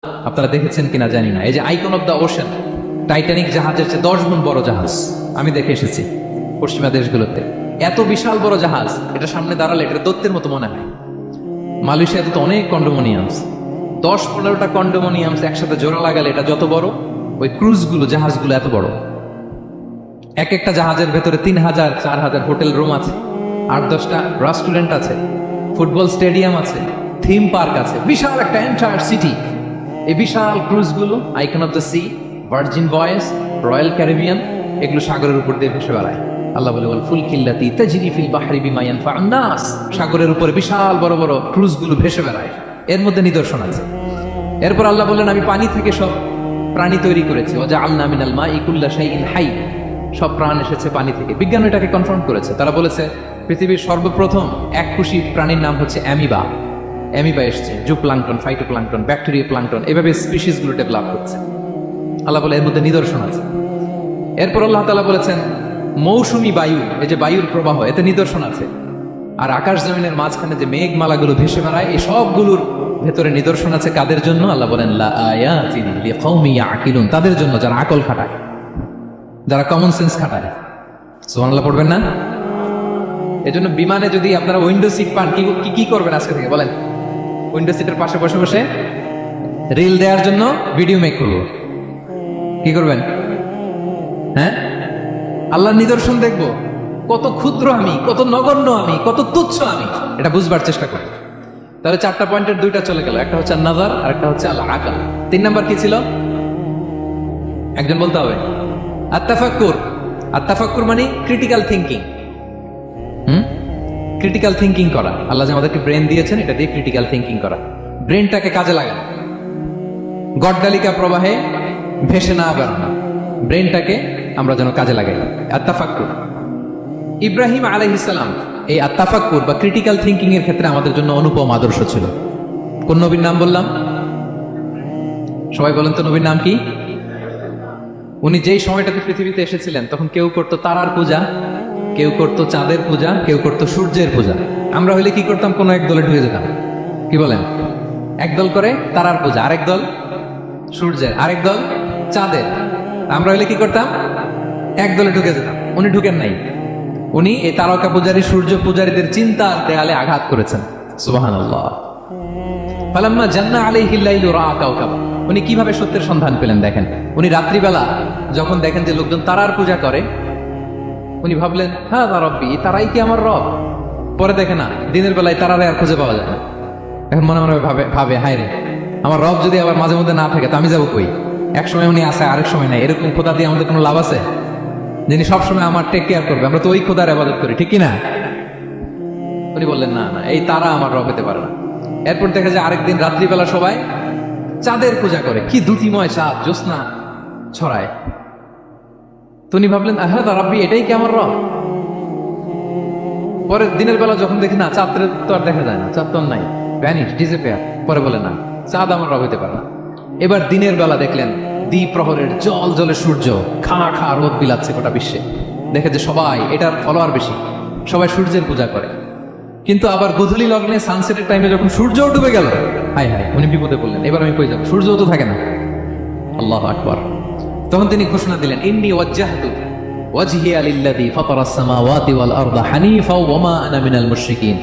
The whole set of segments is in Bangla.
আপনারা দেখেছেন কিনা জানি না, এই যে icon of the ocean, Titanic জাহাজের চেয়ে 10 গুণ বড় জাহাজ আমি দেখে এসেছি পশ্চিমা দেশগুলোতে। এত বিশাল বড় জাহাজ, এটা সামনে দাঁড়ালে এটা দত্তের মতো মনে হয়। মালয়েশিয়াতে তো অনেক কন্ডোমোনিয়ামস, 10-15টা কন্ডোমোনিয়ামস একসাথে জোড়া লাগালে এটা যত বড়, ওই ক্রুজগুলো জাহাজগুলো এত বড়। এক একটা জাহাজের ভেতরে 3000-4000 হোটেল রুম আছে, 8-10টা রেস্টুরেন্ট আছে, ফুটবল স্টেডিয়াম আছে, থিম পার্ক আছে, বিশাল একটা এন্টায়ার সিটি। এই বিশাল ক্রুজগুলো, Icon of the Sea, Virgin Voyage, Royal Caribbean, এগুলো সাগরের উপর দিয়ে ভেসে বেড়ায়। আল্লাহ বলে ওয়াল ফুলকিল্লাতি তাজরি ফিল বাহরি বিমা ইয়ানফাউন নাস, সাগরের উপরে বিশাল বড় বড় ক্রুজগুলো ভেসে বেড়ায়, এর মধ্যে নিদর্শন আছে। এরপর আল্লাহ বললেন আমি পানি থেকে সব প্রাণী তৈরি করেছি, ওয়াজআলনা মিনাল মাই কুল্লা শাইইন হাই, সব প্রাণ এসেছে পানি থেকে। বিজ্ঞান এটাকে কনফার্ম করেছে, তারা বলেছে পৃথিবীর সর্বপ্রথম এককোষী প্রাণীর নাম হচ্ছে অ্যামিবা। অ্যামিবা এসছে, জুপ্লাঙ্কটন, ফাইটোপ্লাঙ্কটন, ব্যাকটেরিয়া প্লাঙ্কটন, এভাবে স্পিসিসগুলো ডেভেলপ হচ্ছে। আল্লাহ বলে এর মধ্যে নিদর্শন আছে। এরপর আল্লাহ তাআলা বলেছেন মৌসুমী বায়ু, এই যে বায়ুর প্রবাহ, এতে নিদর্শন আছে। আর আকাশ জমিনের মাঝখানে যে মেঘমালাগুলো ভেসে বেড়ায়, এই সবগুলোর ভেতরে নিদর্শন আছে। কাদের জন্য? আল্লাহ বলেন লা আয়াতিন লিকাউমি ইয়াকিলুন, তাদের জন্য যারা আকল খাটায়, যারা কমন সেন্স খাটায়। সুবহানাল্লাহ পড়বেন না? এজন্য বিমানে যদি আপনারা উইন্ডো সিট পান, কি করবেন আজকে থেকে বলেন? উইন্ডো সিটের পাশে বসে বসে রিল দেওয়ার জন্য ভিডিও মেক করব। কি করবেন? হ্যাঁ, আল্লাহর নিদর্শন দেখবো, কত ক্ষুদ্র আমি, কত নগণ্য আমি, কত তুচ্ছ আমি, এটা বুঝবার চেষ্টা করি। তাহলে 4টা পয়েন্টের 2টা চলে গেল, একটা হচ্ছে নাযার আর একটা হচ্ছে আল আকল। 3 নাম্বার কি ছিল? একজন বলতে হবে। আত-তাফাক্কুর। আত-তাফাক্কুর মানে ক্রিটিক্যাল থিঙ্কিং। ক্রিটিক্যাল থিঙ্কিং করা। আল্লাহ যে আমাদেরকে ব্রেন দিয়েছেন, এটা দিয়ে ক্রিটিক্যাল থিঙ্কিং করা, ব্রেনটাকে কাজে লাগানো, গড্ডালিকা প্রবাহে ভেসে না বেড়ানো, ব্রেনটাকে আমরা যেন কাজে লাগাই। আত-তাফাক্কুর। ইব্রাহিম আলাইহিস সালাম এই আত-তাফাক্কুর বা ক্রিটিক্যাল থিঙ্কিং এর ক্ষেত্রে আমাদের জন্য অনুপম আদর্শ ছিল। কোন নবীর নাম বললাম? সবাই বলেন তো নবীর নাম কি? উনি যেই সময়টাতে পৃথিবীতে এসেছিলেন তখন কেউ করতো তারার পূজা, কেউ করতো চাঁদের পূজা, কেউ করতো সূর্যের পূজা। আমরা হইলে কি করতাম? কোনো এক দলে ঢুকে যেতাম। কি বলেন? এক দল করে তারার পূজা, আরেক দল সূর্যের, আরেক দল চাঁদের। আমরা হইলে কি করতাম? এক দলে ঢুকে যেতাম। উনি ঢুকেন নাই। উনি এই তারকা পূজারী, সূর্য পূজারীদের চিন্তার দেয়ালে আঘাত করেছেন। সুবহানাল্লাহ। ফালাম্মা জান্না আলাইহিল লাইলু রাআ কাওকাবা। উনি কিভাবে সত্যের সন্ধান পেলেন দেখেন। উনি রাত্রিবেলা যখন দেখেন যে লোকজন তারার পূজা করে, উনি ভাবলেন হ্যাঁ রব্বি, তারাই কি আমার রব? পরে দেখে না, দিনের বেলায় তারারে আর খুঁজে পাওয়া যায় না। এখন মনে মনে ভাবে হায় রে, আমার রব যদি আবার মাঝে মধ্যে না থাকে তা আমি যাবো কই? এক সময় উনি আসে, আরেক সময় নাই। এরকম খোদা দিয়ে আমাদের কোনো লাভ আছে? যিনি সবসময় আমার টেক কেয়ার করবে, আমরা তো ওই খোদার ইবাদত করি, ঠিক কিনা? উনি বললেন না না, এই তারা আমার রব হতে পারে না। এরপর দেখা যায় আরেকদিন রাত্রিবেলা সবাই চাঁদের পূজা করে, কি দ্যুতিময় চাঁদ, জ্যোৎস্না ছড়ায়। তো উনি ভাবলেন হ্যাঁ রব্বি, এটাই কি আমার রব? পরে দিনের বেলা যখন দেখি না, চাঁদের তো আর দেখা যায় না, চাঁদ তো নাই, ভ্যানিশ, ডিসঅ্যাপিয়ার। পরে বলে না, চাঁদ আমার রব হতে পারে না। এবার দিনের বেলা দেখলেন দ্বিপ্রহরের জল জলে সূর্য খা খা রোদ বিলাচ্ছে গোটা বিশ্বে। দেখে যে সবাই এটার ফলোয়ার বেশি, সবাই সূর্যের পূজা করে। কিন্তু আবার গোধূলি লগ্নে সানসেটের টাইমে যখন সূর্যও ডুবে গেল, হায় হায়, উনি বিপদে পড়লেন। এবার আমি কই যাব? সূর্যও তো থাকে না। আল্লাহু আকবার। তখন তিনি ঘোষণা দিলেন ইন্নী ওয়াজ্জাহতু ওয়াজহিয়া লিল্লাযী ফাতারাস সামাওয়াতি ওয়াল আরদা হানিফা ওয়া মা আনা মিনাল মুশরিকিন।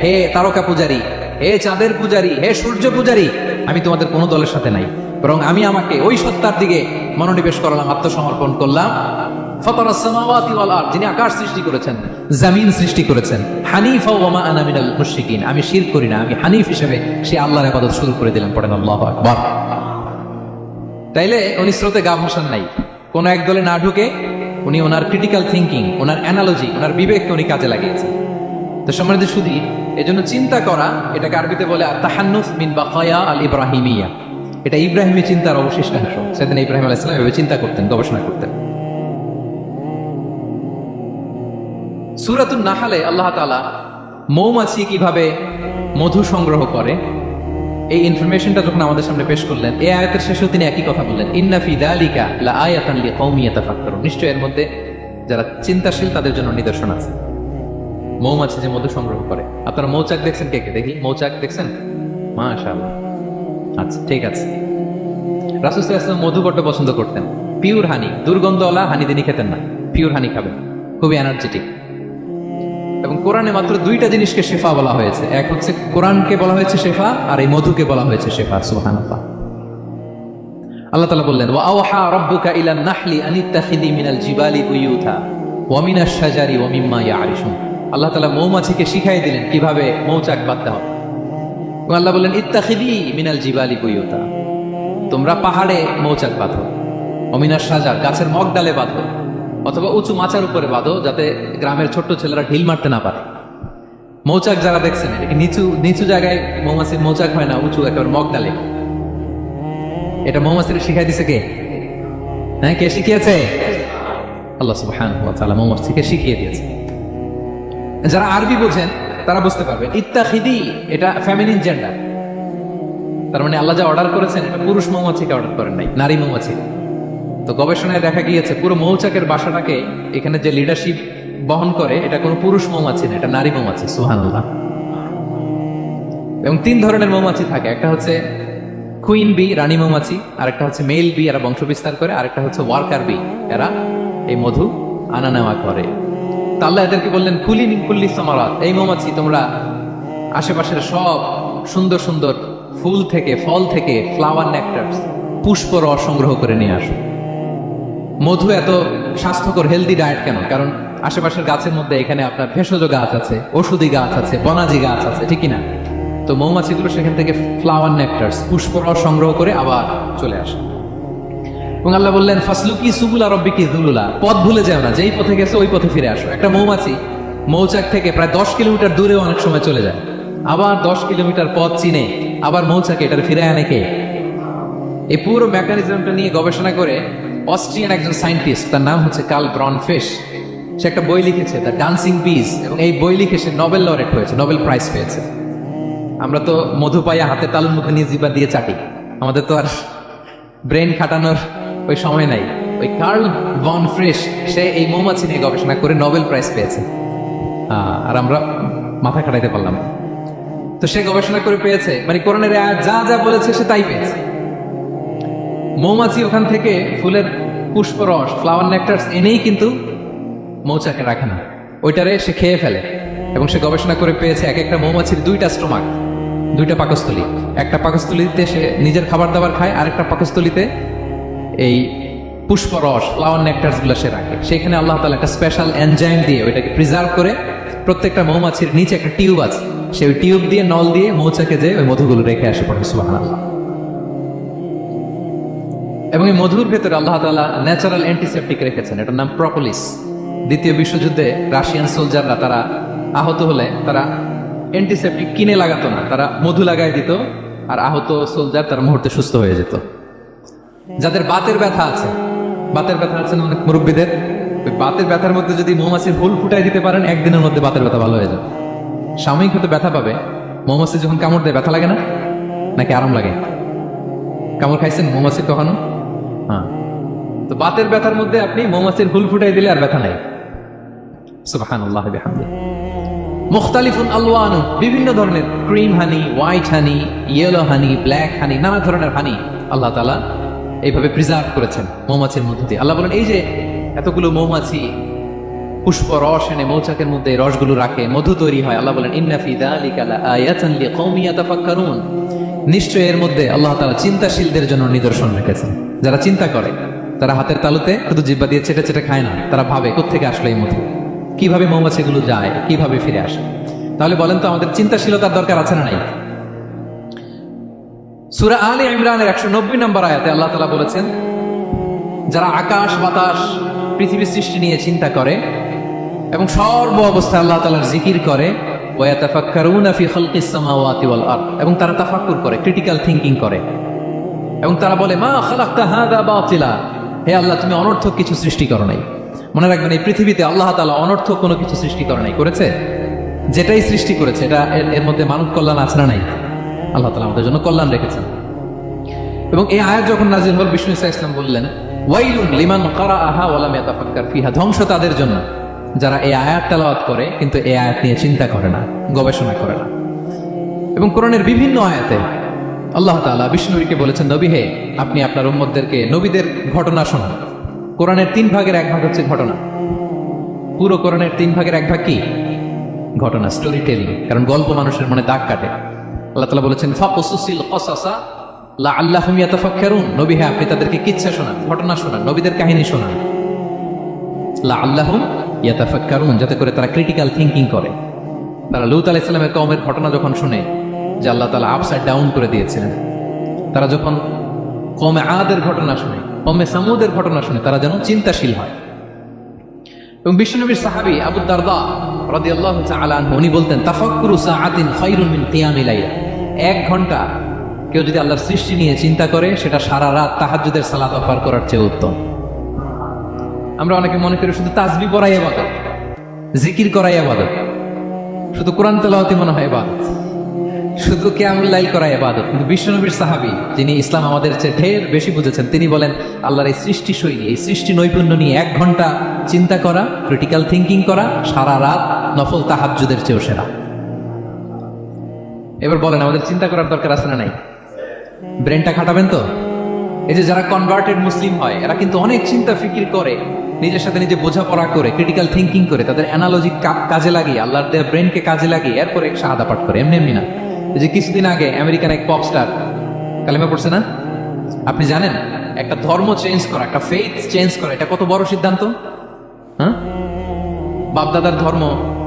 হে তারকা পূজারী, হে চাঁদের পূজারী, হে সূর্য পূজারী, আমি তোমাদের কোনো দলের সাথে নাই, বরং আমি আমাকে ওই সত্তার দিকে মনোনিবেশ করলাম, আত্মসমর্পণ করলাম। ফাতারাস সামাওয়াতি ওয়াল আরদ, যিনি আকাশ সৃষ্টি করেছেন, জমিন সৃষ্টি করেছেন। হানিফা ওয়া মা আনা মিনাল মুশরিকিন, আমি শিরক করি না, আমি হানিফ হিসেবে সেই আল্লাহর ইবাদত শুরু করে দিলাম। পড়েন আল্লাহু আকবার। তাইলে উনি স্রোতে গা ভাসান নাই, কোন এক দলে না ঢুকে উনি ওনার ক্রিটিক্যাল থিঙ্কিং, ওনার অ্যানালজি, ওনার বিবেককে উনি কাজে লাগিয়েছেন। তো সম্মানিত শুধু এজন্য চিন্তা করা, এটাকে আরবিতে বলে তাহান্নুস মিন বাকায়া আল ইব্রাহিমিয়া। এটা ইব্রাহিমী চিন্তার অবশিষ্টাংশ। সেদিন ইব্রাহিম আলাইহিস সালাম এভাবে চিন্তা করতেন, গবেষণা করতেন। সূরাতুন নাহলে আল্লাহ তাআলা মৌমাছি কিভাবে মধু সংগ্রহ করে এই ইনফরমেশনটা যখন আমাদের সামনে পেশ করলেন, এই আয়াতের শেষেও তিনি একই কথা বললেন, ইন্না ফি যালিকা লাআয়াতান লিকাউমিন ইয়াতাফাক্কারুন। নিশ্চয় এর মধ্যে যারা চিন্তাশীল তাদের জন্য নিদর্শন আছে। মৌমাছি যে মধু সংগ্রহ করে, আপনারা মৌচাক দেখছেন? কে কে দেখি মৌচাক দেখছেন? মাশাআল্লাহ। আচ্ছা ঠিক আছে, রাসূল সাল্লাল্লাহু আলাইহি ওয়াসাল্লাম মধু বড্ড পছন্দ করতেন। পিওর হানি, দুর্গন্ধওয়ালা হানি তিনি খেতেন না, পিওর হানি খাবেন, খুবই এনার্জেটিক। এবং কোরআনে মাত্র দুইটা জিনিসকে শেফা বলা হয়েছে, এক হচ্ছে কোরআনকে বলা হয়েছে শেফা, আর এই মধুকে বলা হয়েছে শেফা। সুবহানাল্লাহ। আল্লাহ তাআলা বললেন, ওয়া আওহা রাব্বুকা ইলান নাহলি আনিত্তাখিযি মিনাল জিবালি বুয়ুতা ওয়া মিনাশ শাজারি ওয়া মিম্মা ইয়ারিশুন। আল্লাহ তাআলা মৌমাছিকে শিখাই দিলেন কিভাবে মৌচাক বাঁধতে হবে। এবং আল্লাহ বললেন, ইত্তাখিযি মিনাল জিবালি বুয়ুতা, তোমরা পাহাড়ে মৌচাক বাঁধো, ওয়া মিনাশ শাজার, গাছের মগডালে বাঁধো, অথবা উঁচু মাচার উপরে বাঁধো, যাতে গ্রামের ছোট্ট ছেলেরা ঢিল মারতে না পারে। মৌচাক যারা দেখছেন, এটা নিচু নিচু জায়গায় মৌমাছির মৌচাক হয় না, উঁচু একেবারে মগডালে। এটা মৌমাছির শিখাই দিছে কে? হ্যাঁ, কে শিখিয়েছে? আল্লাহ সুবহানাহু ওয়া তাআলা মৌমাছিকে শিখিয়ে দিয়েছে। যারা আরবি বোঝেন তারা বুঝতে পারবেন, ইত্তাখিদি এটা ফেমিনিন জেন্ডার। তার মানে আল্লাহ যা অর্ডার করেছেন এটা পুরুষ মৌমাছিকে অর্ডার করেন নাই, নারী মৌমাছি। তো গবেষণায় দেখা গিয়েছে পুরো মৌচাকের বাসাটাকে এখানে যে লিডারশিপ বহন করে এটা কোনো পুরুষ মৌমাছি না, এটা নারী মৌমাছি। সুবহানাল্লাহ। এবং 3 ধরনের মৌমাছি থাকে, একটা হচ্ছে কুইন বি, রানী মৌমাছি, আরেকটা হচ্ছে মেল বি, এরা বংশ বিস্তার করে, আরেকটা হচ্ছে ওয়ার্কার বি, এরা এই মধু আনা নেওয়া করে। তা আল্লাহ এদেরকে বললেন, কুলি মিন কুল্লি সামারাত, এই মৌমাছি তোমরা আশেপাশের সব সুন্দর সুন্দর ফুল থেকে, ফল থেকে, ফ্লাওয়ার নেকটারস, পুষ্প রস সংগ্রহ করে নিয়ে আসো। মধু এত স্বাস্থ্যকর, হেলদি ডায়েট কেন? কারণ আশেপাশের গাছের মধ্যে এখানে আপনার ভেষজ গাছ আছে, ওষুধি গাছ আছে, বনাজি গাছ আছে, ঠিক না? তো মৌমাছিগুলো সেখান থেকে ফ্লাওয়ার নেকটারস, পুষ্প রস সংগ্রহ করে আবার চলে আসে। এবং আল্লাহ বললেন, ফাসলুকি সুবুলা রাব্বিকি যুলুলা, পথ ভুলে যাও না, যেই পথে গেছে ওই পথে ফিরে আসো। একটা মৌমাছি মৌচাক থেকে প্রায় 10 কিলোমিটার দূরেও অনেক সময় চলে যায়, আবার 10 কিলোমিটার পথ চিনে আবার মৌচাকে এটার ফিরে আনে কে? এই পুরো মেকানিজমটা নিয়ে গবেষণা করে অস্ট্রিয়ান একজন সায়েন্টিস্ট, তার নাম হচ্ছে কার্ল ব্রনফিশ, সে একটা বই লিখেছে, দ্য ডান্সিং বিজ, এবং এই বই লিখে সে নোবেল লরেট হয়েছে, নোবেল প্রাইজ পেয়েছে। আমরা তো মধু পাইয়া হাতে তালুর মুখে নিয়ে জিবা দিয়ে চাটি, আমাদের তো আর ব্রেন খাটানোর ওই সময় নাই। ওই কার্ল ভন ফ্রিশ, সে এই মৌমাছি নিয়ে গবেষণা করে নোবেল প্রাইজ পেয়েছে, আর আমরা মাথা খাটাইতে পারলাম। তো সে গবেষণা করে পেয়েছে, মানে কোরআনের আয়াত যা যা বলেছে সে তাই পেয়েছে। মৌমাছি ওখান থেকে ফুলের পুষ্পরস, ফ্লাওয়ার নেকটারস এনেই কিন্তু মৌচাকে রাখে না, ওইটারে সে খেয়ে ফেলে। এবং সে গবেষণা করে পেয়েছে এক একটা মৌমাছির 2টা স্টোমাক, 2টা পাকস্থলী। একটা পাকস্থলীতে সে নিজের খাবার দাবার খায়, আরেকটা পাকস্থলীতে এই পুষ্পরস, ফ্লাওয়ার নেকটারস গুলো সে রাখে। সেখানে আল্লাহ তাআলা একটা স্পেশাল এনজাইম দিয়ে ওইটাকে প্রিজার্ভ করে, প্রত্যেকটা মৌমাছির নিচে একটা টিউব আছে, সে ওই টিউব দিয়ে, নল দিয়ে মৌচাকে যে ওই মধুগুলো রেখে আসে পড়ে। সুবহানাল্লাহ। এবং এই মধুর ভেতরে আল্লাহ তাআলা ন্যাচারাল অ্যান্টিসেপটিক রেখেছেন, এটার নাম প্রপোলিস। দ্বিতীয় বিশ্বযুদ্ধে রাশিয়ান সোলজাররা তারা আহত হলে তারা অ্যান্টিসেপটিক কিনে লাগাতো না, তারা মধু লাগাই দিত, আর আহত সোলজার তার মুহূর্তে সুস্থ হয়ে যেত। যাদের বাতের ব্যথা আছে, বাতের ব্যথা আছে না অনেক মুরব্বীদের, ওই বাতের ব্যথার মধ্যে যদি মৌমাছির ফুল ফুটাই দিতে পারেন, একদিনের মধ্যে বাতের ব্যথা ভালো হয়ে যাবে। সাময়িক হয়তো ব্যথা পাবে, মৌমাছি যখন কামড় দেয় ব্যথা লাগে না, নাকি আরাম লাগে? কামড় খাইছেন মৌমাছির কখনো? হ্যাঁ। তো বাতের ব্যথার মধ্যে আপনি মৌমাছির ফুল ফুটাই দিলে আর ব্যথা নাই। সুবহানাল্লাহ বিহামদিহি। মুখতালিফুন আলওয়ানু, বিভিন্ন ধরনের ক্রিম হানি, হোয়াইট হানি, ইয়েলো হানি, ব্ল্যাক হানি, নানা ধরনের হানি আল্লাহ তাআলা এইভাবে প্রিজার্ভ করেছেন মৌমাছির মধ্য দিয়ে। আল্লাহ বলেন, এই যে এতগুলো মৌমাছি পুষ্প রস এনে মৌচাকের মধ্যে রসগুলো রাখে, মধু তৈরি হয়, আল্লাহ বলেন, ইন্না ফি যালিকা লাআয়াতান লিকওমিন ইয়াতাফাক্কারুন, নিশ্চয় এর মধ্যে আল্লাহ তাআলা চিন্তাশীলদের জন্য নিদর্শন রেখেছেন। যারা চিন্তা করে, তারা হাতের তালুতে শুধু জিহ্বা দিয়ে চেটে চেটে খায় না, তারা ভাবে কোত্থেকে আসলো এই মধু, কিভাবে মৌমাছিগুলো যায়, কিভাবে ফিরে আসে। তাহলে বলেন তো আমাদের চিন্তাশীলতার দরকার আছে না নাই? সূরা আলে ইমরানের 190 নম্বর আয়াতে আল্লাহ তাআলা বলেছেন, যারা আকাশ বাতাস পৃথিবী সৃষ্টি নিয়ে চিন্তা করে এবং সর্ব অবস্থায় আল্লাহ তাআলার জিকির করে, ওয়া ইয়াতাফাক্কারুনা ফি খালকিস সামাওয়াতি ওয়াল আরদ, এবং তারা তাফাক্কুর করে, ক্রিটিক্যাল থিংকিং করে, এবং তারা বলে, মা খালাকতা হাযা বাতিলা, হে আল্লাহ তুমি অনর্থক কিছু সৃষ্টি করো নাই। মনে রাখবেন, এই পৃথিবীতে আল্লাহ তাআলা অনর্থক কোনো কিছু সৃষ্টি করে নাই, করেছে? যেটাই সৃষ্টি করেছে এটা এর মধ্যে মানব কল্যাণ আছে না নাই? আল্লাহ তাআলা আমাদের জন্য কল্যাণ রেখেছেন। এবং এই আয়াত যখন নাযিল হল, বিষ্ণু ইসলাম বললেন, ওয়াইলুন লিমান কারাআহা ওয়া লাম ইয়াতাফাক্কার ফিহা, ধ্বংস তাদের জন্য যারা এই আয়াত তেলাওয়াত করে কিন্তু এই আয়াত নিয়ে চিন্তা করে না, গবেষণা করে না। এবং কোরআনের বিভিন্ন আয়াতে আল্লাহ তাআলা বিষ্ণুকে বলেছেন, নবী হে, আপনি আপনার উম্মতদেরকে নবীদের ঘটনা শোনান। কোরআনের 3 ভাগের 1 ভাগ হচ্ছে ঘটনা। পুরো কোরআনের 3 ভাগের 1 ভাগ কি? ঘটনা, স্টোরি টেলিং। কারণ গল্প মানুষের মনে দাগ কাটে। আল্লাহ তাআলা বলেছেন, ফাকুসুসিল কসাসা লাআল্লাহুম ইয়াতাফাক্কারুন। নবী হে, আপনি তাদেরকে কিচ্ছা শোনান, ঘটনা শোনান, নবীদের কাহিনী শোনান। লাআল্লাহুম ইয়াতাফাক্কারুন, যাতে করে তারা ক্রিটিক্যাল থিঙ্কিং করে। তারা লূত আলাইহিস সালামের কওমের ঘটনা যখন শুনে যে আল্লাহ তাআলা আপসাইড ডাউন করে দিয়েছিলেন, তারা যখন কওমে আদের ঘটনা শুনে, কওমে সামুদের ঘটনা শুনে, তারা যেন চিন্তাশীল হয়। এবং বিশ্বনবীর সাহাবী আবু দারদা রাদিয়াল্লাহু তাআলা আনহু উনি বলতেন, তাফাক্কুরু সাআতিন খায়রুন মিন কিয়ামিল লাইল। 1 ঘন্টা কেউ যদি আল্লাহর সৃষ্টি নিয়ে চিন্তা করে, সেটা সারা রাত তাহাজ্জুদের সালাত পার করার চেয়ে উত্তম। আমরা অনেকে মনে করি শুধু তাসবিহ পড়াই ইবাদত, জিকির করাই ইবাদত, শুধু কোরআন তেলাওয়াতি মনে হয় ইবাদত, শুধু কিয়ামুল লাইল করা ইবাদত। কিন্তু বিশ্বনবীর সাহাবী, যিনি ইসলাম আমাদের চেয়ে ঢের বেশি বুঝেছেন, তিনি বলেন আল্লাহর এই সৃষ্টি শৈলী, এই সৃষ্টি নৈপুণ্য নিয়ে 1 ঘন্টা চিন্তা করা, ক্রিটিক্যাল থিঙ্কিং করা, সারা রাত নফল তাহাজ্জুদের চেয়েও সেরা। এবার বলেন, আমাদের চিন্তা করার দরকার আছে না নাই? ব্রেনটা খাটাবেন তো? এই যে যারা কনভার্টেড মুসলিম হয়, এরা কিন্তু অনেক চিন্তা ফিকির করে, নিজের সাথে নিজে বোঝাপড়া করে, ক্রিটিক্যাল থিঙ্কিং করে, তাদের অ্যানালজি কাজে লাগিয়ে, আল্লাহর দেয়া ব্রেনকে কাজে লাগিয়ে এরপরে শাহাদা পাঠ করে। এমনি এমনি না। এই যে কিছুদিন আগে আমেরিকান এক পপ স্টার কালেমা পড়ছে না? আপনি জানেন একটা ধর্ম চেঞ্জ করা, একটা ফেইথ চেঞ্জ করা, এটা কত বড় সিদ্ধান্ত? হ্যাঁ, বাপদাদার ধর্ম,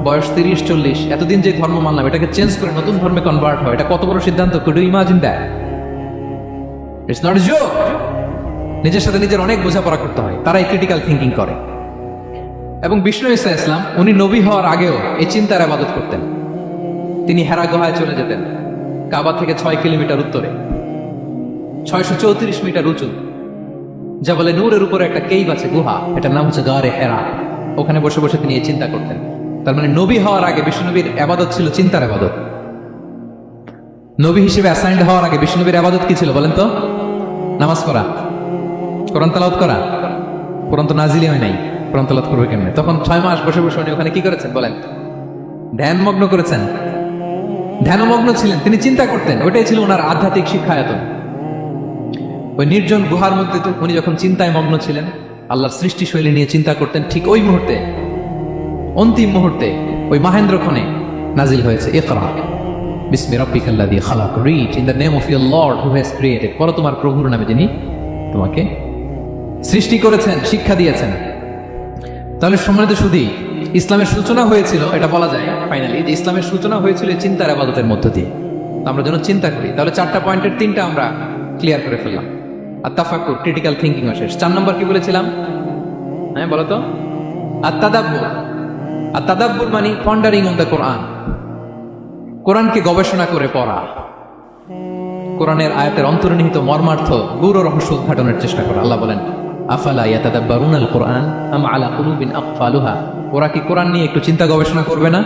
বয়স 30-40, এতদিন যে ধর্ম মানলাম, এটাকে চেঞ্জ করে নতুন ধর্মে কনভার্ট হয়, এটা কত বড় সিদ্ধান্ত? Could you imagine that? It's not a joke. নিজের সাথে নিজের অনেক বোঝাপড়া করতে হয়, তারাই ক্রিটিক্যাল থিঙ্কিং করে। এবং বিষ্ণু ঈসা ইসলাম, উনি নবী হওয়ার আগেও এই চিন্তার ইবাদত করতেন। তিনি হেরা গুহায় চলে যেতেন, কাবা থেকে 6 কিলোমিটার উত্তরে, 634 মিটার উঁচু জাবালে নূরের উপরে একটা কেইভ আছে, গুহা, এটার নাম হচ্ছে গারে হেরা। ওখানে বসে বসে তিনি এই চিন্তা করতেন। তার মানে নবী হওয়ার আগে বিষ্ণুনবীর ইবাদত ছিল চিন্তার ইবাদত। নবী হিসেবে অ্যাসাইন্ড হওয়ার আগে বিষ্ণুনবীর ইবাদত কি ছিল বলেন তো? নামাজ পড়া, কোরআন তেলাওয়াত করা। কোরআন তো নাজিলই হয় নাই, কোরআন তেলাওয়াত করবে কেমনে? তখন 6 মাস বসে বসে উনি ওখানে কি করেছেন বলেন? ধ্যানমগ্ন করেছেন। ধ্যানমগ্ন ছিলেন, তিনি চিন্তা করতেন। ওইটাই ছিল ওনার আধ্যাত্মিক শিক্ষায়তন। ওই নির্জন গুহার মধ্যে তো উনি যখন চিন্তায় মগ্ন ছিলেন, আল্লাহর সৃষ্টি শৈলী নিয়ে চিন্তা করতেন, ঠিক ওই মুহূর্তে, অন্তিম মুহূর্তে, ওই মাহেন্দ্রক্ষণে নাজিল হয়েছে ইকরা বিসমি রাব্বিকাল্লাযী খালাক, read in the name of your Lord who has created. পড়ো তোমার প্রভুর নামে, যিনি তোমাকে সৃষ্টি করেছেন, শিক্ষা দিয়েছেন। তাহলে সম্মানিত সুধী, ইসলামের সূচনা হয়েছিল, এটা বলা যায় ফাইনালি যে ইসলামের সূচনা হয়েছিল চিন্তার ইবাদতের মধ্য দিয়ে। আমরা যেন চিন্তা করি। তাহলে 4টা পয়েন্টের 3টা আমরা ক্লিয়ার করে ফেললাম। আর তাফাক্কুর, ক্রিটিক্যাল থিঙ্কিং শেষ। 4 নম্বর কি বলেছিলাম? হ্যাঁ বলো তো? আর তাদাব্বুর। আর তাদাব্বুর মানে পন্ডারিং অন দ্য কোরআন, কোরআনকে গবেষণা করে পড়া, কোরআনের আয়াতের অন্তর্নিহিত মর্মার্থ, গূঢ় রহস্য উদ্ঘাটনের চেষ্টা করা। আল্লাহ বলেন, আফালা ইয়াতাদাব্বারুনাল কুরআন আম আলা কুলুবিন আকফালুহা। ওরা কি কোরআন নিয়ে একটু চিন্তা গবেষণা করবে না,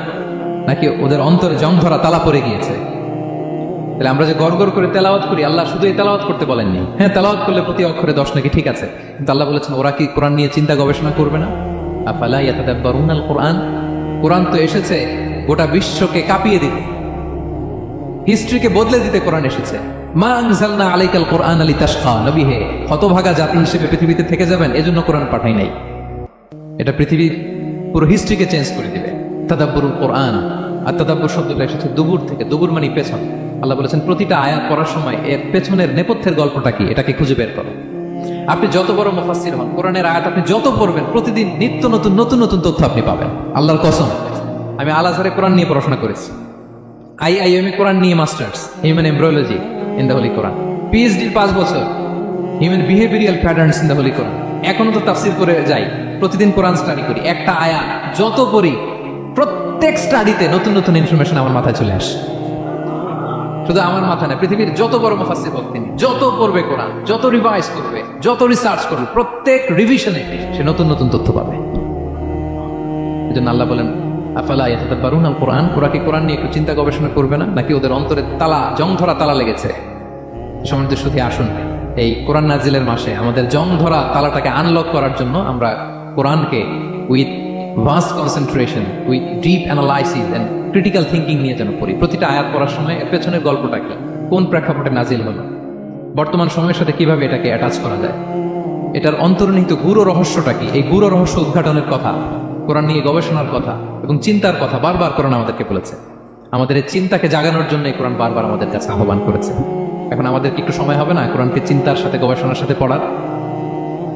নাকি ওদের অন্তরে জং ধরা তালা পড়ে গিয়েছে? তাহলে আমরা যে গড়গড় করে তেলাওয়াত করি, আল্লাহ শুধু এই তেলাওয়াত করতে বলেননি। হ্যাঁ, তেলাওয়াত করলে প্রতি অক্ষরে 10 নাকি, ঠিক আছে, কিন্তু আল্লাহ বলেছেন ওরা কি কোরআন নিয়ে চিন্তা গবেষণা করবে না? আফালা ইয়াতাদাব্বারুনাল কুরআন। কোরআন তো এসেছে গোটা বিশ্বকে কাঁপিয়ে দিতে, হিস্ট্রিকে বদলে দিতে কোরআন এসেছে। মা আনজালনা আলাইকাল কুরআন লিতাশকা। নবী হে, হতভাগা জাতি হিসেবে পৃথিবীতে থেকে যাবেন, এজন্য কোরআন পাঠাই নাই। এটা পৃথিবীর পুরো হিস্ট্রিকে চেঞ্জ করে দিবে। তাদাব্বুরুল কোরআন। আর তাদাব্বুর শব্দটা এসেছে দুবুর থেকে। দুবুর মানে পেছন। আল্লাহ বলেছেন প্রতিটা আয়াত পড়ার সময় এর পেছনের নেপথ্যের গল্পটা কি, এটাকে খুঁজে বের করো। আপনি যত বড় মুফাসসির হন, কোরআনের আয়াত আপনি যত পড়বেন, প্রতিদিন নিত্য নতুন নতুন নতুন তথ্য আপনি পাবেন। আল্লাহর কসম, আমি আল আজহারে কোরআন নিয়ে পড়াশোনা করেছি। আইআইএম কোরআন নিয়ে masters, human embryology in the holy Quran. PhD 5 বছর, human behavioural patterns in the holy Quran. এখনো তো তাফসীর করে যাই, প্রতিদিন কোরআন স্টাডি করি। একটা আয়াত যত পড়ি, প্রত্যেক স্টাডিতে নতুন নতুন ইনফরমেশন আমার মাথায় চলে আসে। শুধু আমার মাথা না, পৃথিবীর যত বড় মুফাসসির হোক তিনি, যত পড়বে কোরআন, যত রিভাইজ করবে, যত রিসার্চ করবে, প্রত্যেক রিভিশনে সে নতুন নতুন তথ্য পাবে। এজন্য আল্লাহ বলেন, আফালা ইয়াতাদাব্বারুনাল কুরআন। ওরা কি কোরআন নিয়ে একটু চিন্তা গবেষণা করবে না, নাকি ওদের অন্তরে তালা, জং ধরা তালা লেগেছে? সম্মানিত সুধী, আসুন এই কোরআন নাজিলের মাসে আমাদের জং ধরা তালাটাকে আনলক করার জন্য আমরা কোরআনকে with vast concentration, with deep analysis and critical thinking নিয়ে যেন পড়ি। প্রতিটা আয়াত পড়ার সময় এর পেছনের গল্পটা কি, কোন প্রেক্ষাপটে নাজিল হলো, বর্তমান সময়ের সাথে কিভাবে এটাকে অ্যাটাচ করা যায়, এটার অন্তর্নিহিত গূঢ় রহস্যটা কি, এই গূঢ় রহস্য উদ্ঘাটনের কথা, কোরআন নিয়ে গবেষণার কথা এবং চিন্তার কথা বারবার কোরআন আমাদেরকে বলেছে। আমাদের এই চিন্তাকে জাগানোর জন্য এই কোরআন বারবার আমাদের কাছে আহ্বান করেছে। এখন আমাদের কি একটু সময় হবে না কোরআনকে চিন্তার সাথে গবেষণার সাথে পড়ার?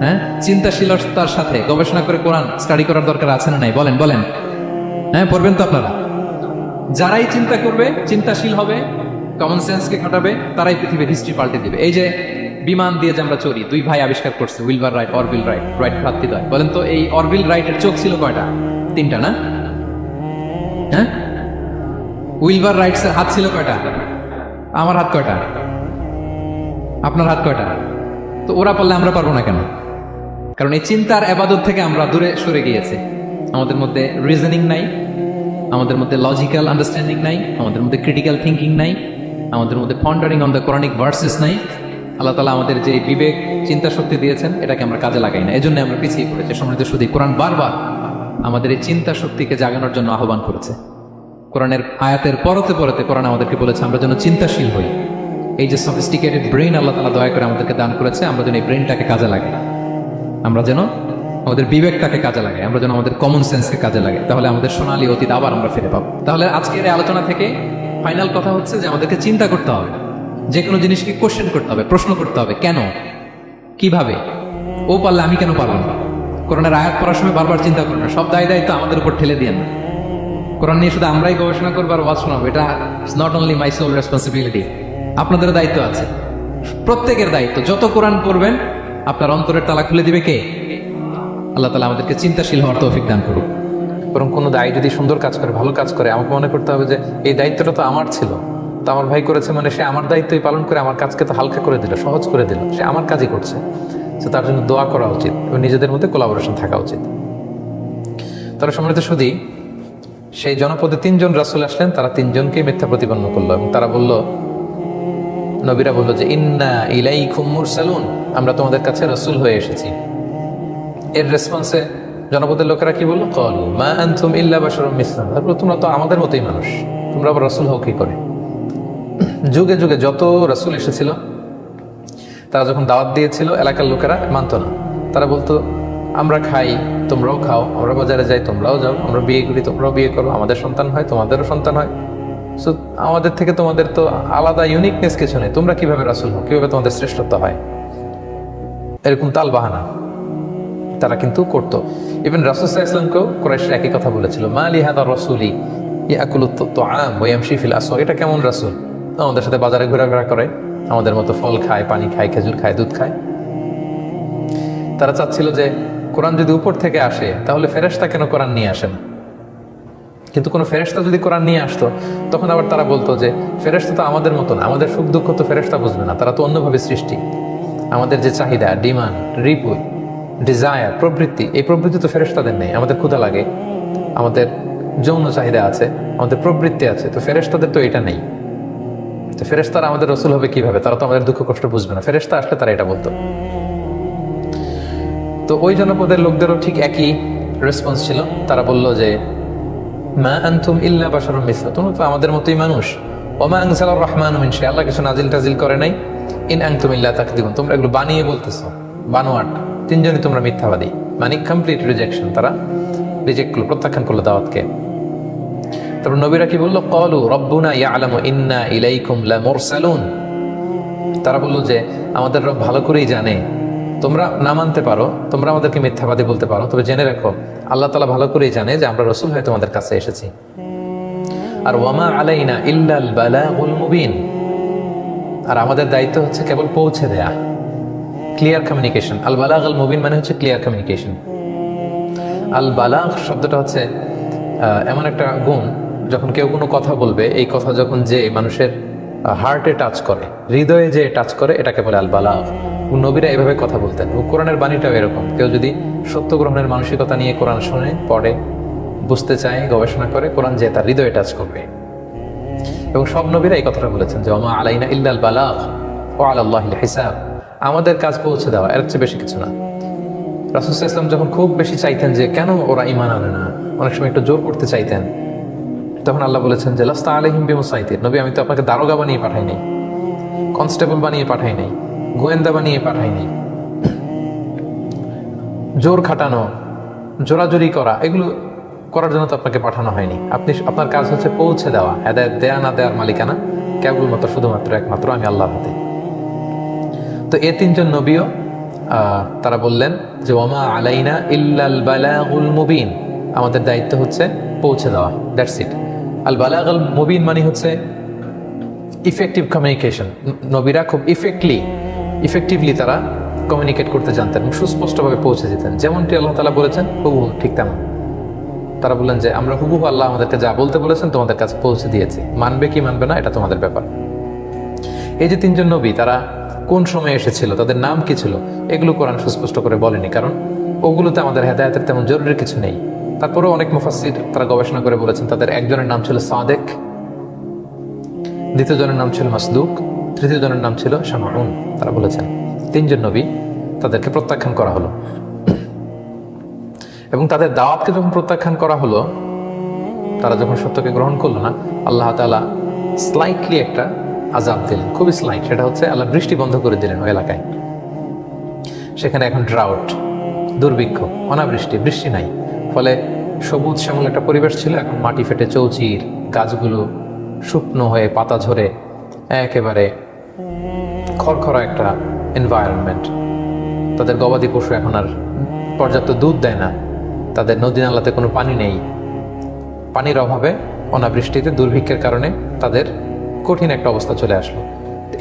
হ্যাঁ, চিন্তাশীলতার সাথে গবেষণা করে কোরআন স্টাডি করার দরকার আছে না নাই? বলেন বলেন। হ্যাঁ, পড়বেন তো আপনারা? যারাই চিন্তা করবে, চিন্তাশীল হবে, কমন সেন্সকে খাটাবে, তারাই পৃথিবীর হিস্ট্রি পাল্টে দিবে। এই যে বিমান দিয়ে যে আমরা চড়ি, দুই ভাই আবিষ্কার করছে, Wilbur Wright, Orville Wright, Wright ভ্রাতৃদ্বয়। বলেন তো এই অরভিল রাইটের চোখ ছিল কয়টা? 3টা না? হ্যাঁ, উইলবার রাইটস এর হাত ছিল কয়টা? আমার হাত কয়টা? আপনার হাত কয়টা? তো ওরা পারলে আমরা পারবো না কেন? কারণ এই চিন্তার আবাদত থেকে আমরা দূরে সরে গিয়েছি। আমাদের মধ্যে রিজনিং নাই, আমাদের মধ্যে লজিক্যাল আন্ডারস্ট্যান্ডিং নাই, আমাদের মধ্যে ক্রিটিক্যাল থিঙ্কিং নাই, আমাদের মধ্যে পন্ডারিং অন দ্য কোরআনিক ভার্সেস নাই। আল্লাহ তাআলা আমাদের যে বিবেক চিন্তা শক্তি দিয়েছেন, এটাকে আমরা কাজে লাগাই না, এজন্য আমরা পিছিয়ে পড়েছি। সম্মানিত শুধু কোরআন বারবার আমাদের এই চিন্তা শক্তিকে জাগানোর জন্য আহ্বান করেছে। কোরআনের আয়াতের পরতে পরতে কোরআন আমাদেরকে বলেছে আমরা যেন চিন্তাশীল হই। এই যে সফিস্টিকেটেড ব্রেন আল্লাহ তাআলা দয়া করে আমাদেরকে দান করেছে, আমরা যেন এই ব্রেনটাকে কাজে লাগাই, আমরা যেন আমাদের বিবেকটাকে কাজে লাগাই, আমরা যেন আমাদের কমন সেন্সকে কাজে লাগাই, তাহলে আমাদের সোনালী অতীত আবার আমরা ফিরে পাবো। তাহলে আজকের এই আলোচনা থেকে ফাইনাল কথা হচ্ছে যে আমাদেরকে চিন্তা করতে হবে, যে কোনো জিনিসকে কোশ্চেন করতে হবে, প্রশ্ন করতে হবে, কেন, কিভাবে, ও পারলে আমি কেন পারবো না। কোরআনের আয়াত পড়ার সময় বারবার চিন্তা করবেন না, সব দায়িত্ব আমাদের উপর ঠেলে দিয়ে না। কোরআন নিয়ে শুধু আমরাই গবেষণা করবো আর ওয়াজ শোনাবো, এটা it's not only my sole responsibility. আপনাদের দায়িত্ব আছে, প্রত্যেকের দায়িত্ব। যত কোরআন পড়বেন আপনার অন্তরের তালা খুলে দিবে কে? আল্লাহ তাআলা আমাদেরকে চিন্তাশীল হওয়ার তৌফিক দান করুক। বরং কোনো দায়ী যদি সুন্দর কাজ করে, ভালো কাজ করে, আমাকে মনে করতে হবে যে এই দায়িত্বটা তো আমার ছিল, তো আমার ভাই করেছে মানে সে আমার দায়িত্বই পালন করে আমার কাজকে তো হালকা করে দিল, সহজ করে দিল, সে আমার কাজই করছে, তো তার জন্য দোয়া করা উচিত এবং নিজেদের মধ্যে কোলাবোরেশন থাকা উচিত। তারা সম্মানিত শুধু সেই জনপদে 3 জন রাসূল আসলেন, তারা 3 জনকে মিথ্যা প্রতিপন্ন করলো এবং তারা বলল, নবীরা বলল যে ইন্না ইলাইকুম মুরসালুন, আমরা তোমাদের কাছে রাসূল হয়ে এসেছি। এর রেসপন্সে জনপদের লোকেরা কি বললো? ক্বালু মা আনতুম ইল্লা বাশারুম মিসলুনা, তোমরা তো আমাদের মতোই মানুষ, তোমরা আবার রাসূল হও কি করে? যুগে যুগে যত রাসূল এসেছিল তারা যখন দাওয়াত দিয়েছিল এলাকার লোকেরা মানত না। তারা বলতো আমরা খাই তোমরাও খাও, আমরা বাজারে যাই তোমরাও যাও, আমরা বিয়ে করি তোমরাও বিয়ে করো, আমাদের সন্তান হয় তোমাদেরও সন্তান হয়, সো আমাদের থেকে তোমাদের তো আলাদা ইউনিকনেস কিছু নেই, তোমরা কিভাবে রাসূল হও, কিভাবে তোমাদের শ্রেষ্ঠত্ব হয়? এরকম তাল বাহানা তারা কিন্তু করতো। ইভেন রাসূল সাল্লাল্লাহু আলাইহি ওয়াসাল্লামকেও কুরাইশ একই কথা বলেছিল, মা লিহাদা রাসূলি ইয়াকুলুত তুআম ওয়া ইয়ামশি ফিল আসওয়াক, এটা কেমন রাসূল, আমাদের সাথে বাজারে ঘোরাফেরা করে, আমাদের মতো ফল খায়, পানি খায়, খেজুর খায়, দুধ খায়। তারা চাচ্ছিল যে কোরআন যদি উপর থেকে আসে তাহলে ফেরেশতা কেন কোরআন নিয়ে আসে না? কিন্তু কোনো ফেরেশতা যদি কোরআন নিয়ে আসতো তখন আবার তারা বলতো যে ফেরেশতা তো আমাদের মতো না, আমাদের সুখ দুঃখ তো ফেরেশতা বুঝবে না, তারা তো অন্যভাবে সৃষ্টি, আমাদের যে চাহিদা, ডিমান্ড, রিপু, ডিজায়ার, প্রবৃত্তি, এই প্রবৃত্তি তো ফেরেশতাদের নেই। আমাদের ক্ষুধা লাগে, আমাদের যৌন চাহিদা আছে, আমাদের প্রবৃত্তি আছে, তো ফেরেশতাদের তো এটা নেই। তো ফেরেশতারা আমাদের রাসূল হবে কিভাবে? তারা তো আমাদের দুঃখ কষ্ট বুঝবে না, ফেরেশতা আসলে তারা এটা বলতো। তো ওই জনপদের লোকদেরও ঠিক একই রেসপন্স ছিল। তারা বলল যে মা আনতুম ইল্লা বাশারুম মিসলুনা, তোমরা তো আমাদের মতোই মানুষ। ওয়া মা আনজালার রহমানু মিন শাই, আল্লাহ কিছু নাজিল টাজিল করে নাই। ইন আনতুম ইল্লা তাকদিবুন, তোমরা এগুলো বানিয়ে বলতেছো, বানোয়াট। 3 জনই তোমরা মিথ্যাবাদী, মানে কমপ্লিট রিজেকশন। তারা রিজেক্ট করলো, প্রত্যাখ্যান করলো দাওয়াতকে। তারপর নবীরা কি বললো? ক্বালু রাব্বুনা ইয়ালামু ইন্না ইলাইকুম লামুরসালুন, তারা বললো যে আমাদের রব ভালো করেই জানে, তোমরা না মানতে পারো, তোমরা আমাদেরকে মিথ্যাবাদী বলতে পারো, তবে জেনে রাখো আল্লাহ তাআলা ভালো করেই জানে যে আমরা রাসূল হয়ে তোমাদের কাছে এসেছি। আর ওয়ামা আলাইনা ইল্লাল বালাগুল মুবিন, আর আমাদের দায়িত্ব হচ্ছে কেবল পৌঁছে দেয়া, ক্লিয়ার কমিউনিকেশন। আল বালাগ আল মুবিন মানে হচ্ছে ক্লিয়ার কমিউনিকেশন। আল বালাগ শব্দটা হচ্ছে এমন একটা গুণ, যখন কেউ কোনো কথা বলবে, এই কথা যখন যে মানুষের হার্টে টাচ করে, হৃদয়ে যে টাচ করে, এটাকে বলে আল বালাগ। নবীরা এভাবে কথা বলতেন। কোরআনের বাণীটাও এরকম, কেউ যদি সত্য গ্রহণের মানসিকতা নিয়ে কোরআন শোনে, পড়ে, বুঝতে চায়, গবেষণা করে, কোরআন যে তার হৃদয়ে টাচ করবে। এবং সব নবীরা এই কথাটা বলেছেন যে ওমা আলাইনা ইল্লাল বালাগ ওয়া আলাল্লাহিল হিসাব, আমাদের কাজ পৌঁছে দেওয়া, এর চেয়ে বেশি কিছু না। রাসূল সাল্লাল্লাহু আলাইহি ওয়াসাল্লাম যখন খুব বেশি চাইতেন যে কেন ওরা ঈমান আনে না, অনেক সময় একটু জোর করতে চাইতেন, তখন আল্লাহ বলেছেন যে লাস্তা আলাইহিম বিমুসাইতির, নবী আমি তো আপনাকে দারোগা বানিয়ে পাঠাইনি, কনস্টেবল বানিয়ে পাঠাই নাই, গোয়েন্দা বানিয়ে পাঠাই নাই। জোর খাটানো, জোরাজোরি করা, এগুলো করার জন্য তো আপনাকে পাঠানো হয়নি। আপনার কাজ হচ্ছে পৌঁছে দেওয়া। হেদায়েত দেয়া না দেওয়ার মালিকানা কেবলমাত্র শুধুমাত্র একমাত্র আমি আল্লাহর হাতে। তো এ তিনজন নবীও তারা বললেন যে ওমা আলাইনা ইল্লাল বালাগুল মুবিন, আমাদের দায়িত্ব হচ্ছে পৌঁছে দেওয়া, দ্যাটস ইট। আল বালাগুল মুবিন মানে হচ্ছে ইফেক্টিভ কমিউনিকেশন। নবীরা খুব ইফেক্টিভলি তারা কমিউনিকেট করতে জানতেন, সুস্পষ্টভাবে পৌঁছে যেতেন। যেমনটি আল্লাহ তাআলা বলেছেন হুবহু ঠিক তেমন। তারা বললেন যে আমরা হুবহু আল্লাহ আমাদেরকে যা বলতে বলেছেন তোমাদের কাছে পৌঁছে দিয়েছি, মানবে কি মানবে না এটা তোমাদের ব্যাপার। এই যে তিনজন নবী তারা কোন সময় এসেছিল, তাদের নাম কি ছিল, এগুলো কোরআন সুস্পষ্ট করে বলেনি, কারণ ওগুলোতে আমাদের হেদায়েতের তেমন জরুরি কিছু নেই। তারপরেও অনেক মুফাসসির তারা গবেষণা করে বলেছেন তাদের একজনের নাম ছিল সাদেক, দ্বিতীয় জনের নাম ছিল মাসদুক, তৃতীয় জনের নাম ছিল শামাউন। তারা বলেছেন তিনজন নবী তাদেরকে প্রত্যাখ্যান করা হলো, এবং তাদের দাওয়াতকে যখন প্রত্যাখ্যান করা হলো, তারা যখন সত্যকে গ্রহণ করলো না, আল্লাহ তাআলা স্লাইটলি একটা আযাব দিলেন, খুবই স্লাইট। সেটা হচ্ছে আল্লাহ বৃষ্টি বন্ধ করে দিলেন ওই এলাকায়। সেখানে এখন ড্রাউট, দুর্ভিক্ষ, অনাবৃষ্টি, বৃষ্টি নাই। ফলে সবুজ শ্যামল একটা পরিবেশ ছিল, এখন মাটি ফেটে চৌচির, গাছগুলো শুকনো হয়ে পাতা ঝরে একেবারে খড়খড়া একটা এনভায়রনমেন্ট। তাদের গবাদি পশু এখন আর পর্যাপ্ত দুধ দেয় না, তাদের নদী নালাতে কোনো পানি নেই। পানির অভাবে, অনাবৃষ্টিতে, দুর্ভিক্ষের কারণে তাদের কঠিন একটা অবস্থা চলে আসলো।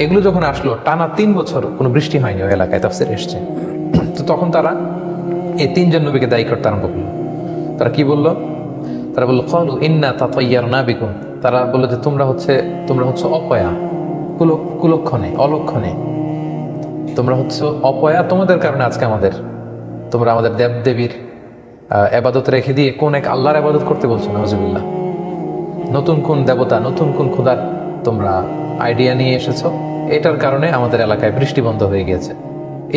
এগুলো যখন আসলো, টানা 3 বছর কোনো বৃষ্টি হয়নি ওই এলাকায়, তাফসীরে এসছে। তো তখন তারা এই তিনজন নবীকে দায়ী করতে আরম্ভ করলো। তারা কি বললো? তারা বললো ক্বালু ইন্না তাতায়্যারনা বিকুম। তারা বললো যে তোমরা হচ্ছে অপয়া, কুলক্ষণে, অলক্ষণে তোমরা হচ্ছে অপয়া, তোমাদের কারণে আজকে তোমরা আমাদের দেবদেবীর আবাদত রেখে দিয়ে কোন এক আল্লাহর আবাদত করতে বলছো। নাউজুবিল্লাহ। নতুন কোন দেবতা, নতুন কোন খোদার তোমরা আইডিয়া নিয়ে এসেছো, এটার কারণে আমাদের এলাকায় বৃষ্টি বন্ধ হয়ে গিয়েছে।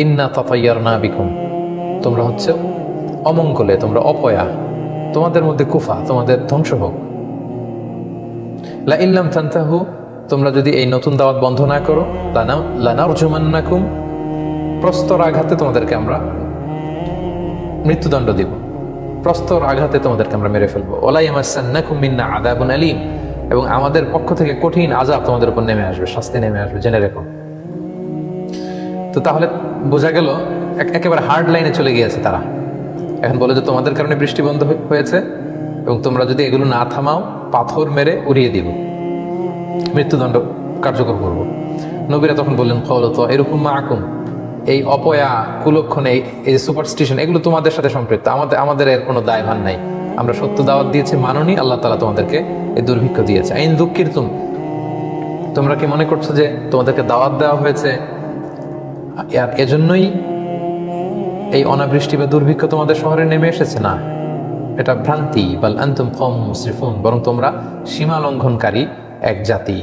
ইন্না তাতায়্যারনা বিকুম, তোমরা হচ্ছে অমঙ্গলে, তোমরা অপয়া, তোমাদের মধ্যে কুফা, তোমাদের ধ্বংস হোক। লা ইল্লাম তানতাহু, তোমরা যদি এই নতুন দাওয়াত বন্ধ না করো, লানারজুমান্নাকুম, প্রস্তর আঘাতে তোমাদেরকে আমরা মৃত্যুদণ্ড দিব, প্রস্তর আঘাতে তোমাদেরকে আমরা মেরে ফেলবো। ওলা ইয়ামাসসান্নাকুম মিন্না আযাবুন আলীম, এবং আমাদের পক্ষ থেকে কঠিন আযাব তোমাদের উপর নেমে আসবে, শাস্তি নেমে আসবে, জেনে রেখো। তো তাহলে বোঝা গেল একেবারে হার্ড লাইনে চলে গিয়েছে তারা। এখন বলে যে তোমাদের কারণে বৃষ্টি বন্ধ হয়েছে, এবং তোমরা যদি এগুলো না থামাও, পাথর মেরে উড়িয়ে দিব, মৃত্যুদণ্ড কার্যকর করব। নবীরা তখন বললেন কওলত এরকম মাআকুম, এই অপয়া, কুলক্ষণে, এই সুপারস্টিশন, এগুলো তোমাদের সাথে সম্পৃক্ত, আমাদের এর কোনো দায়ভার নাই। আমরা সত্য দাওয়াত দিয়েছি, মাননি, আল্লাহ তাআলা তোমাদেরকে এই দুর্ভিক্ষ দিয়েছে। আইন দুঃখিরতুম, তোমরা কি মনে করছো যে তোমাদেরকে দাওয়াত দেওয়া হয়েছে আর এজন্যই এই অনাবৃষ্টি বা দুর্ভিক্ষ তোমাদের শহরে নেমে এসেছে? না, এটা ভ্রান্তি। বাল আনতুম কওমুন মুসরিফুন, বরং তোমরা সীমা লঙ্ঘনকারী এক জাতি।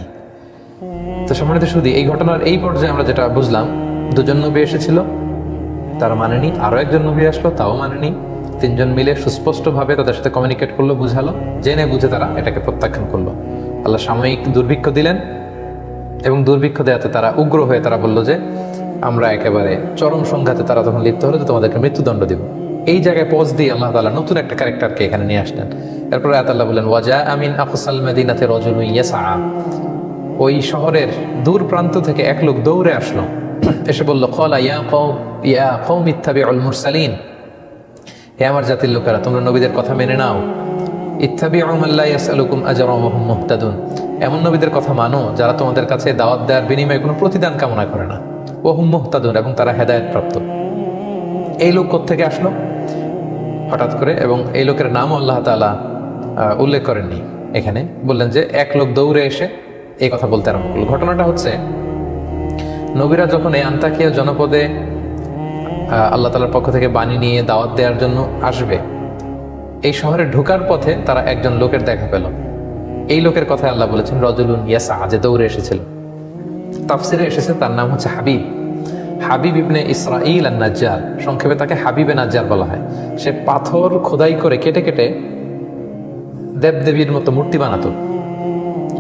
তো সম্মানিত সুধী, এই ঘটনার এই পর্যায়ে আমরা যেটা বুঝলাম, দুজন নবী এসেছিল, তারা মানেনি। আরো একজন নবী আসলো, তাও মানেনি। তিনজন মিলে সুস্পষ্টভাবে তাদের সাথে কমিউনিকেট করলো, বুঝালো, জেনে বুঝে তারা এটাকে প্রত্যাখ্যান করলো। আল্লাহ সাময়িক দুর্ভিক্ষ দিলেন, এবং দুর্ভিক্ষ দেওয়াতে তারা উগ্র হয়ে তারা বললো যে আমরা একেবারে চরম সংঘাতে তারা তখন লিপ্ত হলো যে তোমাদেরকে মৃত্যুদণ্ড দিব। এই জায়গায় পজ দিয়ে আল্লাহ তাআলা নতুন একটা ক্যারেক্টারকে এখানে নিয়ে আসলেন। এরপরে আয়াত আল্লাহ বললেন ওয়াজা আমিন আকসাল মাদিনাতে রাজুলুন ইয়াসআ, ওই শহরের দূর প্রান্ত থেকে এক লোক দৌড়ে আসলো, এসে বলল ক্বালা ইয়া কওমি ইত্তাবিউল মুরসালিন, হে আমার জাতির লোকেরা, তোমরা নবীদের কথা মেনে নাও। ইত্তাবিউ মান লা ইয়াসআলুকুম আজরান ওয়া হুম মুহতাদুন, এমন নবীদের কথা মানো যারা তোমাদের কাছে দাওয়াত দেওয়ার বিনিময়ে কোনো প্রতিদান কামনা করে না। ওয়া হুম মুহতাদুন, এবং তারা হেদায়েত প্রাপ্ত। এই লোক কোত্থেকে আসলো হঠাৎ করে, এবং এই লোকের নাম আল্লাহ তাআলা উল্লেখ করেননি এখানে। বললেন যে এক লোক দৌড়ে এসে এই কথা বলতে আরম্ভ করলো। ঘটনাটা হচ্ছে, নবীরা যখন এই আন্তাকিয়া জনপদে আল্লাহ তাআলার পক্ষ থেকে বাণী নিয়ে দাওয়াত দেওয়ার জন্য আসবে, এই শহরে ঢোকার পথে তারা একজন লোকের দেখা পেল। এই লোকের কথা আল্লাহ বলেছেন রাজুলুন ইয়াসআ, যে দৌড়ে এসেছিল। তাফসিরে এসেছে তার নাম হচ্ছে হাবিব, হাবিব ইবনে ইসরাঈল আন-নাজ্জার, সংক্ষেপে তাকে হাবিবে নাজ্জার বলা হয়। সে পাথর খোদাই করে কেটে কেটে দেবদেবীর মতো মূর্তি বানাতো,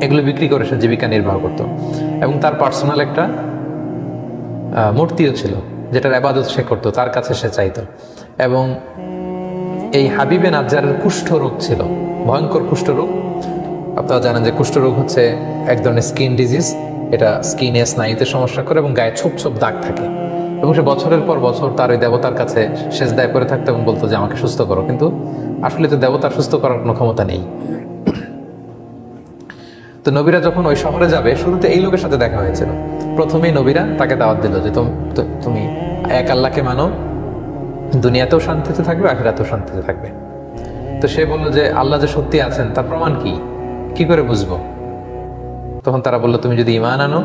এগুলো বিক্রি করে সে জীবিকা নির্বাহ করত, এবং তার পার্সোনাল একটা মূর্তিও ছিল, যেটার ইবাদত সে করতো, তার কাছে সে চাইতো। এবং এই হাবিবে নাজ্জারের কুষ্ঠরোগ ছিল, ভয়ঙ্কর কুষ্ঠরোগ। আপনারা জানেন যে কুষ্ঠরোগ হচ্ছে এক ধরনের স্কিন ডিজিজ। এটা স্কিনে স্নায়ুতে সমস্যা করে এবং গায়ে ছোপ ছোপ দাগ থাকে। এবং সে বছরের পর বছর তার ওই দেবতার কাছে সেজদায় করে থাকতো এবং বলতো যে আমাকে সুস্থ করো, কিন্তু আসলে তো দেবতার সুস্থ করার কোনো ক্ষমতা নেই। তো নবীরা যখন ওই শহরে যাবে, শুরুতে এই লোকের সাথে দেখা হয়েছিল। প্রথমেই নবীরা তাকে দাওয়াত দিল যে তুমি এক আল্লাহকে মানো, দুনিয়াতেও শান্তিতে থাকবে, আখিরাতেও শান্তিতে থাকবে। তো সে বললো যে আল্লাহ যে সত্যি আছেন তার প্রমাণ কি করে বুঝবো? তখন তারা বললো তুমি যদি ঈমান আনো,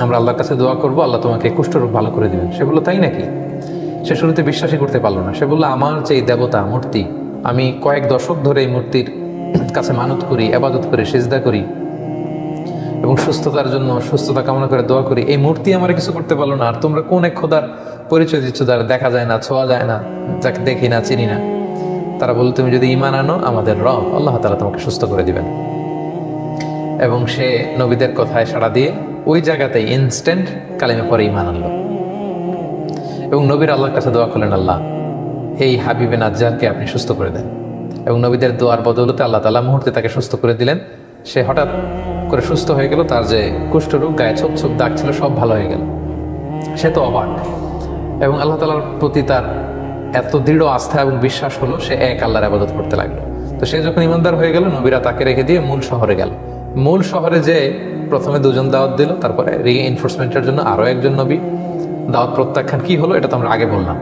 আমরা আল্লাহর কাছে দোয়া করবো, আল্লাহ তোমাকে কুষ্ঠরোগ ভালো করে দিবেন। সে বললো তাই নাকি? সে শুরুতে বিশ্বাসই করতে পারলো না। সে বললো আমার যে এই দেবতা মূর্তি, আমি কয়েক দশক ধরে এই মূর্তির কাছে মানত করি, ইবাদত করি, সিজদা করি এবং সুস্থতার জন্য সুস্থতা কামনা করে দোয়া করি, এই মূর্তি আমার কিছু করতে পারলো না। আর তোমরা কোন এক খোদার পরিচয় দিচ্ছ যারা দেখা যায় না, ছোঁয়া যায় না, যাকে দেখি না, চিনি না? তারা বলল তুমি যদি ঈমান আনো, আমাদের রব আল্লাহ তাআলা তোমাকে সুস্থ করে দিবেন। এবং সে নবীদের কথায় সাড়া দিয়ে ওই জায়গাতেই ইনস্ট্যান্ট কালিমা পরে ঈমান আনলো। এবং নবীর আল্লাহর কাছে দোয়া করলেন, আল্লাহ এই হাবিবে নাজ্জারকে আপনি সুস্থ করে দেন। এবং নবীদের দোয়ার বদৌলতে আল্লাহ তাআলা মুহূর্তে তাকে সুস্থ করে দিলেন। সে হঠাৎ করে সুস্থ হয়ে গেল, তার যে কুষ্ঠরোগ, গায়ে ছোপ ছোপ দাগ ছিল, সব ভালো হয়ে গেল। সে তো অবাক। এবং আল্লাহ তাআলার প্রতি তার এত দৃঢ় আস্থা এবং বিশ্বাস হলো, সে এক আল্লাহর ইবাদত করতে লাগলো। তো সে যখন ইমানদার হয়ে গেল, নবীরা তাকে রেখে দিয়ে মূল শহরে গেল। মূল শহরে যে প্রথমে দুজন দাওয়াত দিল, তারপরে রিএনফোর্সমেন্টের জন্য আরো একজন নবী দাওয়াত প্রত্যাখ্যান। কি হলো এটা তো আমরা আগে বললাম।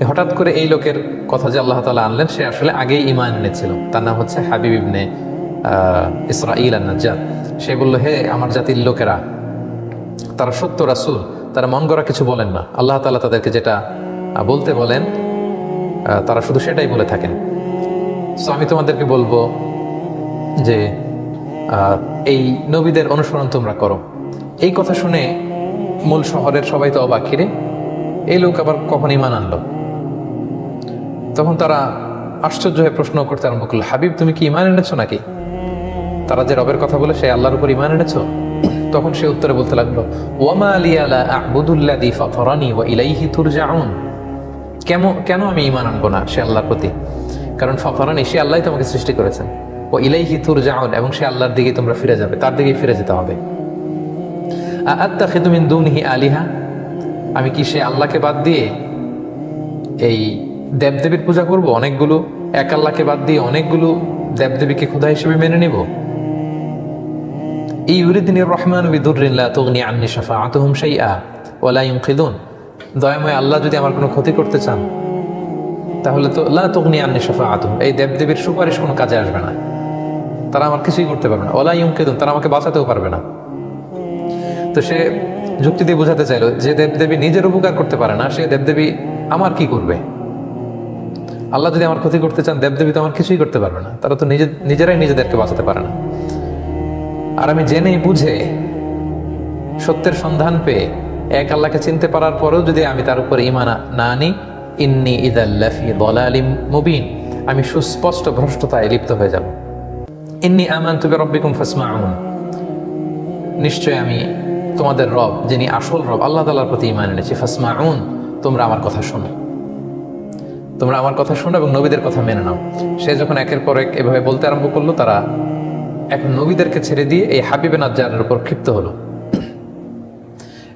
হঠাৎ করে এই লোকের কথা যে আল্লাহ তাআলা আনলেন, সে আসলে আগেই ঈমান এনেছিল। তার নাম হচ্ছে হাবিব ইবনে ইসরাঈল আন-নাজ্জার। সে বলল, হে আমার জাতির লোকেরা, তারা সত্য রাসূল, তারা মন গড়া কিছু বলেন না। আল্লাহ তাআলা তাদেরকে যেটা বলতে বলেন তারা শুধু সেটাই বলে থাকেন। সো আমি তোমাদেরকে বলবো যে এই নবীদের অনুসরণ তোমরা করো। এই কথা শুনে মূল শহরের সবাই তো অবাক, রে এই লোক আবার কখন ঈমান আনলো? তখন তারা আশ্চর্য হয়ে প্রশ্ন করতে আরম্ভ করলো, হাবিব তুমি কি ঈমান এনেছো নাকি? তারা যে রবের কথা বলে, সে আল্লাহর উপর ঈমান এনেছো? তখন সে উত্তরে বলতে লাগলো, ওয়ামা লিয়া লা আ'বুদুল্লাযী ফাতারানী ওয়া ইলাইহি তুরজাউন। কেন আমি ঈমান আনবো না সে আল্লাহর প্রতি? কারণ ফাতারানী, সে আল্লাহই তোমাকে সৃষ্টি করেছেন, ওয়া ইলাইহি তুরজাউন, এবং সে আল্লাহর দিকেই তোমরা ফিরে যাবে, তার দিকেই ফিরে যেতে হবে। আ'আত্তাখিযু মিন দুনিহি আলিহা, আমি কি সে আল্লাহকে বাদ দিয়ে এই দেবদেবীর পূজা করব? অনেকগুলো এক আল্লাহকে বাদ দিয়ে অনেকগুলো দেবদেবীকে খোদা হিসেবে মেনে নিব? ইউরিদিনির রহমান বিদুররিন লা তুগনি আন্নি শাফাআতুহুম শাইআ ওয়া লা ইউনকিদুন। দয়াময় আল্লাহ যদি আমার কোনো ক্ষতি করতে চান, তাহলে তো লা তুগনি আন্নি শাফাআতুহুম, এই দেবদেবীর সুপারিশ কোনো কাজে আসবে না, তারা আমার কিছুই করতে পারবে না। ওয়া লা ইউনকিদুন, তারা আমাকে বাঁচাতেও পারবে না। তো সে যুক্তি দিয়ে বোঝাতে চাইলো যে দেবদেবী নিজের উপকার করতে পারে না, সে দেবদেবী আমার কি করবে? আল্লাহ যদি আমার ক্ষতি করতে চান, দেবদেবী তো আমার কিছুই করতে পারবে না, তারা তো নিজেরাই নিজেদেরকে বাঁচাতে পারে না। আর আমি জেনে বুঝে সত্যের সন্ধান পেয়ে এক আল্লাহকে চিনতে পারার পরেও যদি আমি তার উপর ঈমান না আনি, ইন্নী ইযাল লাফি দালালিম মুবিন, আমি সুস্পষ্ট ভ্রষ্টতায় লিপ্ত হয়ে যাব। ইন্নী আমানতু বিরাব্বিকুম ফাসমাউন, নিশ্চয় আমি তোমাদের রব, যিনি আসল রব আল্লাহ তাআলার প্রতি ঈমান এনেছি। ফাসমাউন, তোমরা আমার কথা শোনো, তোমরা আমার কথা শোনো এবং নবীদের কথা মেনে নাও। সে যখন একের পর এক এভাবে বলতে আরম্ভ করলো, তারা এখন নবীদেরকে ছেড়ে দিয়ে এই হাবিবে নাজ্জারের উপর ক্ষিপ্ত হলো।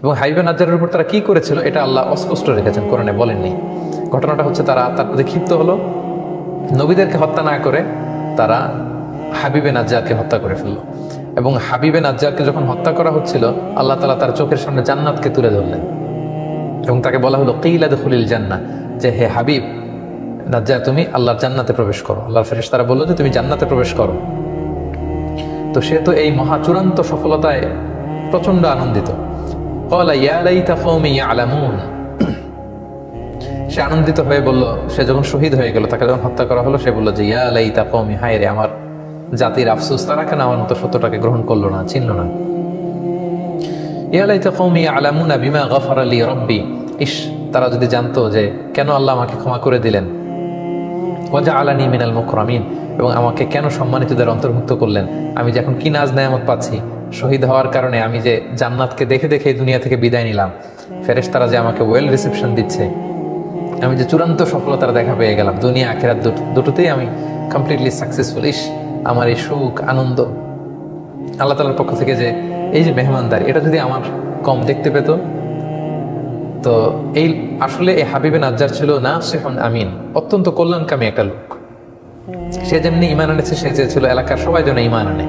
এবং হাবিবে নাজ্জারের উপর তারা কি করেছিল এটা আল্লাহ অস্পষ্ট রেখেছেন, কোরআনে বলেননি। ঘটনাটা হচ্ছে তারা তার প্রতি ক্ষিপ্ত হলো, নবীদেরকে হত্যা না করে তারা হাবিবে নাজ্জারকে হত্যা করে ফেললো। এবং হাবিবে নাজ্জারকে যখন হত্যা করা হচ্ছিল, আল্লাহ তাআলা তার চোখের সামনে জান্নাতকে তুলে ধরলেন এবং তাকে বলা হলো কিলা দুখুলিল জান্নাহ, যে হে হাবিব নাজ্জার, তুমি আল্লাহর জান্নাতে প্রবেশ করো। আল্লাহর ফেরেশতারা বললো যে তুমি জান্নাতে প্রবেশ করো। তো সে তো এই মহা চূড়ান্ত সফলতায় প্রচন্ড আনন্দিত। ক্বালা ইয়া লাইতা কওমি ইয়ালামুন, সে আনন্দিত হয়ে বলল, সে যখন শহীদ হয়ে গেল, তাকে যখন হত্যা করা হলো, সে বলল যে ইয়া লাইতা কওমি, হায় রে আমার জাতির আফসোস, তারা কেন আমার মতো সত্যটাকে গ্রহণ করলো না, চিনলো না। ইয়া লাইতা কওমি ইয়ালামুনা বিমা গাফারা লি রাব্বি, ইস, তারা যদি জানতো যে কেন আল্লাহ আমাকে ক্ষমা করে দিলেন। ওয়া জাআলানি মিনাল মুকরামিন, এবং আমাকে কেন সম্মানিতদের অন্তর্ভুক্ত করলেন। আমি যে এখন কি নাজ নেয়ামত পাচ্ছি, শহীদ হওয়ার কারণে আমি যে জান্নাতকে দেখে দেখে এই দুনিয়া থেকে বিদায় নিলাম, ফেরেশতারা যে আমাকে ওয়েল রিসেপশন দিচ্ছে, আমি যে চূড়ান্ত সফলতার দেখা পেয়ে গেলাম, দুনিয়া আখিরাত দুটোতেই আমি কমপ্লিটলি সাকসেসফুল। আমার এই সুখ আনন্দ আল্লাহ তাআলার পক্ষ থেকে যে এই যে মেহমানদারি, এটা যদি আমার কম দেখতে পেত। তো এই আসলে এই হাবিবে নাজ্জার ছিল নাসিহুন আমিন, অত্যন্ত কল্যাণকামী একটা লোক। সে যেমনি ঈমান এনেছে, সে চেয়েছিল এলাকার সবাই যেন ঈমান আনে,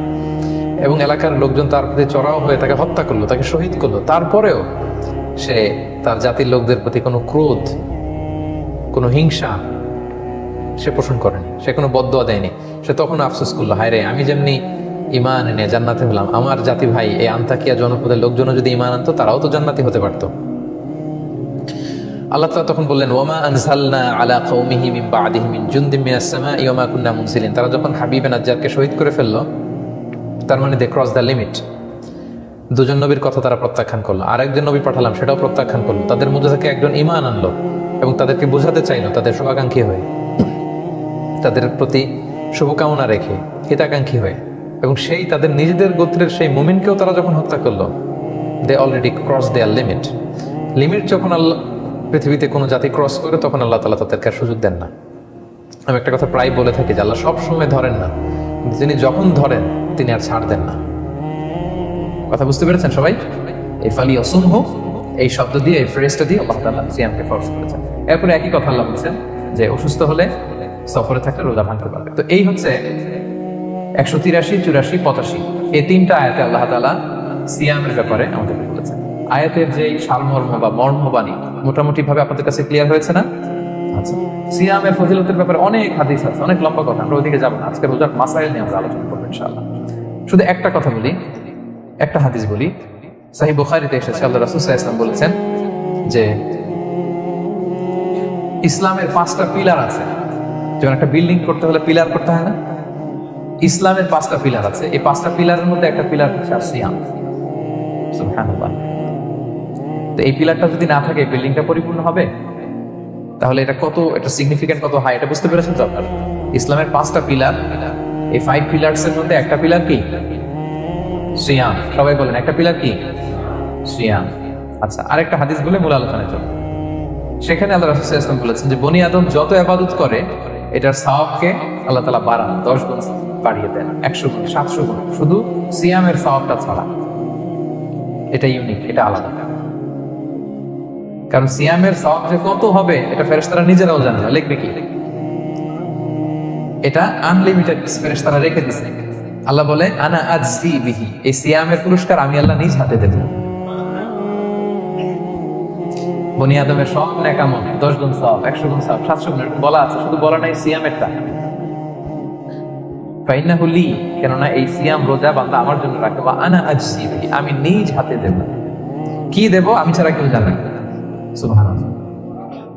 এবং এলাকার লোকজন তার প্রতি চড়াও হয়ে তাকে হত্যা করলো, তাকে শহীদ করলো। তারপরেও সে তার জাতির লোকদের প্রতি কোনো ক্রোধ, কোনো হিংসা সে পোষণ করেনি, সে কোনো বদদোয়া দেয়নি। সে তখন আফসোস করলো, হায় রে, আমি যেমনি ঈমান এনে জান্নাতে হলাম, আমার জাতি ভাই এই আন্তাকিয়া জনপদের লোকজনও যদি ঈমান আনতো, তারাও তো জান্নাতি হতে পারতো। আল্লাহ তাআলা তখন বললেন, ওয়ামা আনজালনা আলা কওমিহি মিন বা'দিহি মিন জুনদিন মিনাস সামাই ওয়া মা কুননা মুনজিলিন। তারা যখন হাবিবে নাজ্জারকে শহীদ করে ফেললো, তার মানে দে ক্রস দ্য লিমিট। দুজন নবীর কথা তারা প্রত্যাখ্যান করলো, আরেকজন নবী পাঠালাম, সেটাও প্রত্যাখ্যান করলো। তাদের মধ্যে থেকে একজন ঈমান আনলো এবং তাদেরকে বোঝাতে চাইলো, তাদের শুভাকাঙ্ক্ষী হয়ে, তাদের প্রতি শুভকামনা রেখে, হিতাকাঙ্ক্ষী হয়ে, এবং সেই তাদের নিজেদের গোত্রের সেই মুমিনকেও তারা যখন হত্যা করলো, they already cross their limit. Limit যখন আল্লাহ পৃথিবীতে কোনো জাতি ক্রস করে, তখন আল্লাহ তাআলা তাদেরকে আর সুযোগ দেন না। আমি একটা কথা প্রায় বলে থাকি যে আল্লাহ সব সময় ধরেন না, তিনি যখন ধরেন তিনি আর ছাড় দেন না। কথা বুঝতে পেরেছেন সবাই? এই ফালি অসুম হোক, এই শব্দ দিয়ে, এই ফ্রেজটা দিয়ে আল্লাহ তাআলা সিয়ামকে ফরজ করেছেন। এরপরে একই কথা আল্লাহ বলছেন যে অসুস্থ হলে, সফরে থাকলে রোজা ভাঙতে পারবে। তো এই হচ্ছে 183, 84, 85 এই তিনটা আয়াতে আল্লাহ তাআলা সিয়ামের ব্যাপারে আমাদেরকে বলেছেন। আয়াতের যে সারমর্ম বা মর্মবাণী মোটামুটি ভাবে আপনাদের কাছে ক্লিয়ার হয়েছে না? আচ্ছা, সিয়ামের ফজিলতের ব্যাপারে অনেক হাদিস আছে, অনেক লম্বা কথা, আমরা ওইদিকে যাবো না। আজকে রোজার মাসাইল নিয়ে আমরা আলোচনা করবো ইনশাআল্লাহ। শুধু একটা কথা বলি, একটা হাদিস বলি। সহিহ বুখারীতে এসেছে, আল্লাহ রাসূল সাল্লাল্লাহু আলাইহি ওয়াসাল্লাম বলেছেন যে ইসলামের 5টা পিলার আছে। যেমন একটা বিল্ডিং করতে হলে পিলার করতে হয় না? ইসলামের 5টা পিলার আছে। এই 5টা পিলারের মধ্যে একটা পিলার হচ্ছে সিয়াম। সুবহানাল্লাহ। তো এই পিলারটা যদি না থাকে, বিল্ডিংটা পরিপূর্ণ হবে? তাহলে এটা কত, এটা সিগনিফিকেন্ট কত হাই, এটা বুঝতে পেরেছেন তো আপনারা? ইসলামের 5টা পিলার, এই 5 পিলারস এর মধ্যে একটা পিলার কি? সিয়াম। সবাই বলেন, একটা পিলার কি? সিয়াম। আচ্ছা, আরেকটা হাদিস বলে মূল আলোচনায় চলো। সেখানে আল্লাহ রাসূল সাল্লাল্লাহু আলাইহি ওয়াসাল্লাম বলেছেন যে বনি আদম যত ইবাদত করে, এটার সওয়াবকে আল্লাহ তাআলা বাড়ান, 10 গুণ বাড়িয়ে দেন, 100 গুণ, 700 গুণ, শুধু সিয়ামের সওয়াবটা ছাড়া। এটা ইউনিক, এটা আলাদা। কারণ সিয়ামের সওয়াব যে কত হবে, এটা ফেরেশতারা নিজেরাও জানে না, লিখবে কি? এটা আনলিমিটেড ফেরেশতারা রেখে দিয়েছে। আল্লাহ বলে, আনা আজজি বিহি, এই সিয়ামের পুরস্কার আমি আল্লাহ নিজ হাতে দেব। বনি আদমের সব নেক আমল 10 গুণ সওয়াব, 100 গুণ সওয়াব, 700 গুণ বলা আছে, শুধু বলা নাই সিয়ামেরটা। ফাইন্নাহু লি, কেননা এই সিয়াম রোজা বান্দা আমার জন্য রাখে। ওয়া আনা আজজি বিহি, আমি নিজ হাতে দেব। কি দেব? আমি ছাড়া কেউ জানে না। সুবহানাল্লাহ।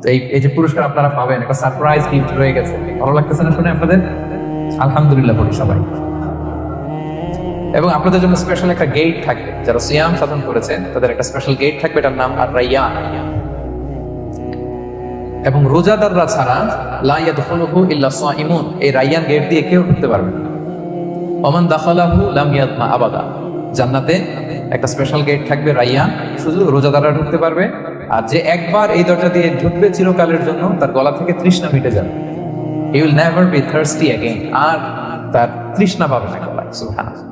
তো এই যে পুরস্কার আপনারা পাবেন, একটা সারপ্রাইজ গিফট রয়ে গেছে। ভালো লাগতেছে না শুনে আপনাদের? আলহামদুলিল্লাহ বলি সবাই। এবং আপনাদের জন্য স্পেশাল একটা গেট থাকবে, যারা সিয়াম সাধন করেছেন তাদের একটা স্পেশাল গেট থাকবে, এটার নাম আর রাইয়ান। এবং রোজাদাররা ছাড়া লা ইয়াদখুলুহু ইল্লা সাইমুন, এই রাইয়ান গেট দিয়ে কেউ ঢুকতে পারবে না। ওমান দাখালাহু লাম ইয়াতমা আবাদা, জান্নাতে একটা স্পেশাল গেট থাকবে রাইয়ান, শুধু রোজাদাররা ঢুকতে পারবে। আর যে একবার এই দরজা দিয়ে ঢুকবে, চিরকালের জন্য তার গলা থেকে তৃষ্ণা মিটে যাবে। He will never be thirsty again, আর তার তৃষ্ণা পাবে না গলায়। সুবহানাল্লাহ।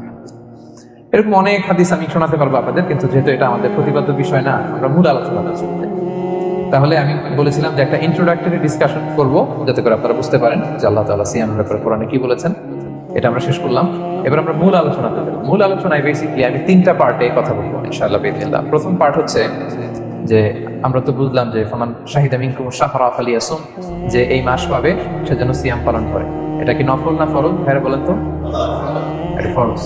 এরকম অনেক হাদিস আমি শোনাতে পারবো আপনাদের, কিন্তু যেহেতু এটা আমাদের প্রতিপাদ্য বিষয় না, আমরা মূল আলোচনা করছি। তাহলে আমি বলেছিলাম যে একটা ইন্ট্রোডাক্টরি ডিসকাশন করব, যাতে করে আপনারা বুঝতে পারেন যে আল্লাহ তাআলা সিয়ামের ব্যাপারে কোরআনে কি বলেছেন। এটা আমরা শেষ করলাম, এবার আমরা মূল আলোচনাতে যাব। মূল আলোচনায় বেসিক্যালি আমি 3টা পার্টে কথা বলবো ইনশাআল্লাহ বিইذنিল্লাহ। প্রথম পার্ট হচ্ছে যে আমরা তো বুঝলাম যে ফামান শাহিদা মিনকুম শাহরা ফালিয়াসুম, যে এই মাস পাবে সে যেন সিয়াম পালন করে। এটা কি নফল না ফরজ? ভাইরা বলেন তো। এটা ফরজ,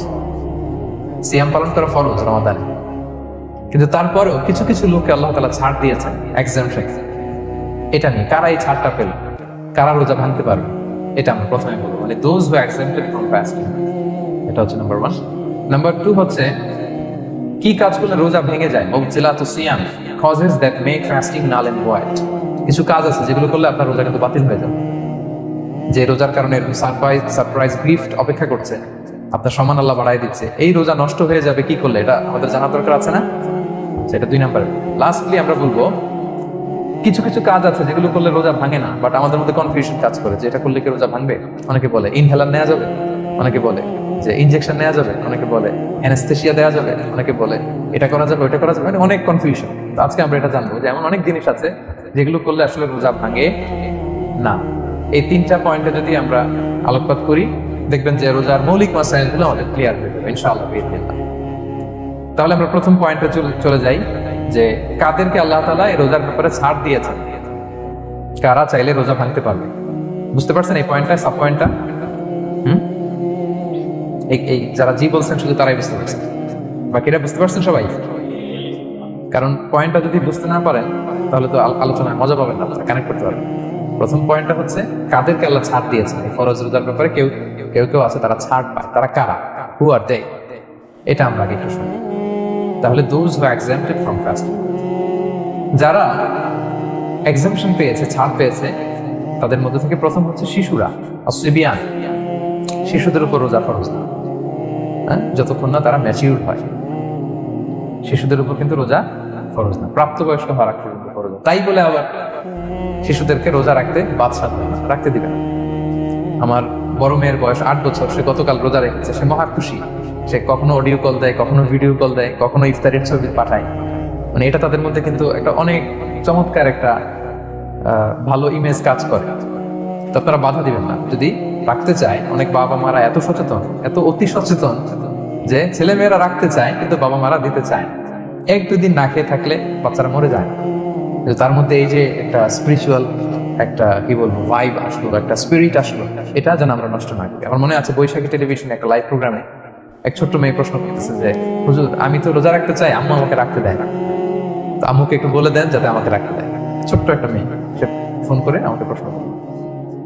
সিয়াম পালন করা ফরজ রমাদানে। কিন্তু তারপরেও কিছু কিছু লোককে আল্লাহ তাআলা ছাড় দিয়েছেন, এক্সাম্পশন। এটা নিয়ে কারা এই ছাড়টা পেল, কারা রোজা ভাঙতে পারবে, এটা আমরা প্রথমে বলবো। মানে দোজ হু এক্সাম্পটেড ফ্রম ফাস্টিং, এটা হচ্ছে নাম্বার 1। নাম্বার 2 হচ্ছে কি কাজ করলে রোজা ভেঙে যায়। মুবতিলাতু সিয়াম, causes that make fasting null and void. কিছু কাজ আছে যেগুলো করলে আপনার রোজা কিন্তু বাতিল হয়ে যাবে। যে রোজার কারণে সারপ্রাইজ গিফট অপেক্ষা করছে, আপনার সম্মান আল্লাহ বাড়াই দিচ্ছে, এই রোজা নষ্ট হয়ে যাবে কি করলে, এটা আমাদের জানা দরকার আছে না? সেটা 2 নাম্বার। লাস্টলি আমরা বলবো কিছু কিছু কাজ আছে যেগুলো করলে রোজা ভাঙে না, বাট আমাদের মধ্যে কনফিউশন কাজ করে যে এটা করলে কি রোজা ভাঙবে। অনেকে বলে ইনহেলার নেওয়া যাবে, অনেকে বলে যে ইনজেকশন নেওয়া যাবে, অনেকে বলে অ্যানেস্থেসিয়া দেওয়া যাবে, অনেকে বলে এটা করা যাবে ওইটা করা যাবে, মানে অনেক কনফিউশন। তো আজকে আমরা এটা জানবো যে এমন অনেক জিনিস আছে যেগুলো করলে আসলে রোজা ভাঙে না। এই 3টা পয়েন্টে যদি আমরা আলোকপাত করি দেখবেন যে রোজার মৌলিক মাসাইলগুলো আমাদের ক্লিয়ার হয়ে যাবে ইনশাআল্লাহ বিইذنিল্লাহ। তাহলে আমরা প্রথম পয়েন্টে চলে যাই যে কাদেরকে আল্লাহ তাআলা এই রোজার ব্যাপারে ছাড় দিয়েছেন, কারা চাইলে রোজা ভাঙতে পারবে। বুঝতে পারছেন এই পয়েন্টটা, সাব পয়েন্টটা? এই যারা জি বলছেন শুধু তারাই বুঝতে পারছেন, বাকিরা বুঝতে পারছেন সবাই? কারণ পয়েন্টটা যদি বুঝতে না পারেন তাহলে তো আলোচনায় মজা পাবেন না, কানেক্ট করতে পারবেন। প্রথম পয়েন্টটা হচ্ছে কাদেরকে আল্লাহ ছাড় দিয়েছেন এই ফরজ রোজার ব্যাপারে। কেউ কেউ কেউ আছে তারা ছাড় পায়, তারা কারা? হু আর দে? এটা আমরা আগে একটু শুনি। তাহলে দোজ হু এক্সাম্পটেড ফ্রম ফাস্টিং, যারা এক্সাম্পশন পেয়েছে, ছাড় পেয়েছে, তাদের মধ্যে থেকে প্রথম হচ্ছে শিশুরা, আসবিয়ান। শিশুদের উপর রোজা ফরজ না, যতক্ষণ না তারা ম্যাচিউর হয়। শিশুদের উপর কিন্তু রোজা ফরজ না, প্রাপ্তবয়স্ক হওয়া রাখতে কিন্তু ফরজ। তাই বলে আবার শিশুদেরকে রোজা রাখতে বাদশাহ রাখতে দিবে না। আমার বড় মেয়ের বয়স 8 বছর, সে গতকাল রোজা রেখেছে, সে মহা খুশি। সে কখনো অডিও কল দেয়, কখনো ভিডিও কল দেয়, কখনো ইফতারের ছবি পাঠায়। মানে এটা তাদের মধ্যে কিন্তু একটা অনেক চমৎকার একটা ভালো ইমেজ কাজ করে। তো আপনারা বাধা দিবেন না যদি রাখতে চায়। অনেক বাবা মারা এত সচেতন, এত অতি সচেতন যে ছেলে মেয়েরা রাখতে চায় কিন্তু বাবা মারা দিতে চায়। 1-2 দিন না খেয়ে থাকলে বাচ্চারা মরে যায়। তার মধ্যে এই যে একটা স্পিরিচুয়াল একটা কি বলবো ভাইব আসলো, একটা স্পিরিট আসলো, এটা যেন আমরা নষ্ট না করি। আমার মনে আছে বৈশাখী টেলিভিশনে একটা লাইভ প্রোগ্রামে এক ছোট্ট মেয়ে প্রশ্ন করতেছে যে হুজুর আমি তো রোজা রাখতে চাই, আম্মু আমাকে রাখতে দেয় না, তো আম্মুকে একটু বলে দেন যাতে আমাকে রাখতে দেয়। ছোট্ট একটা মেয়ে, সে ফোন করে আমাকে প্রশ্ন করে।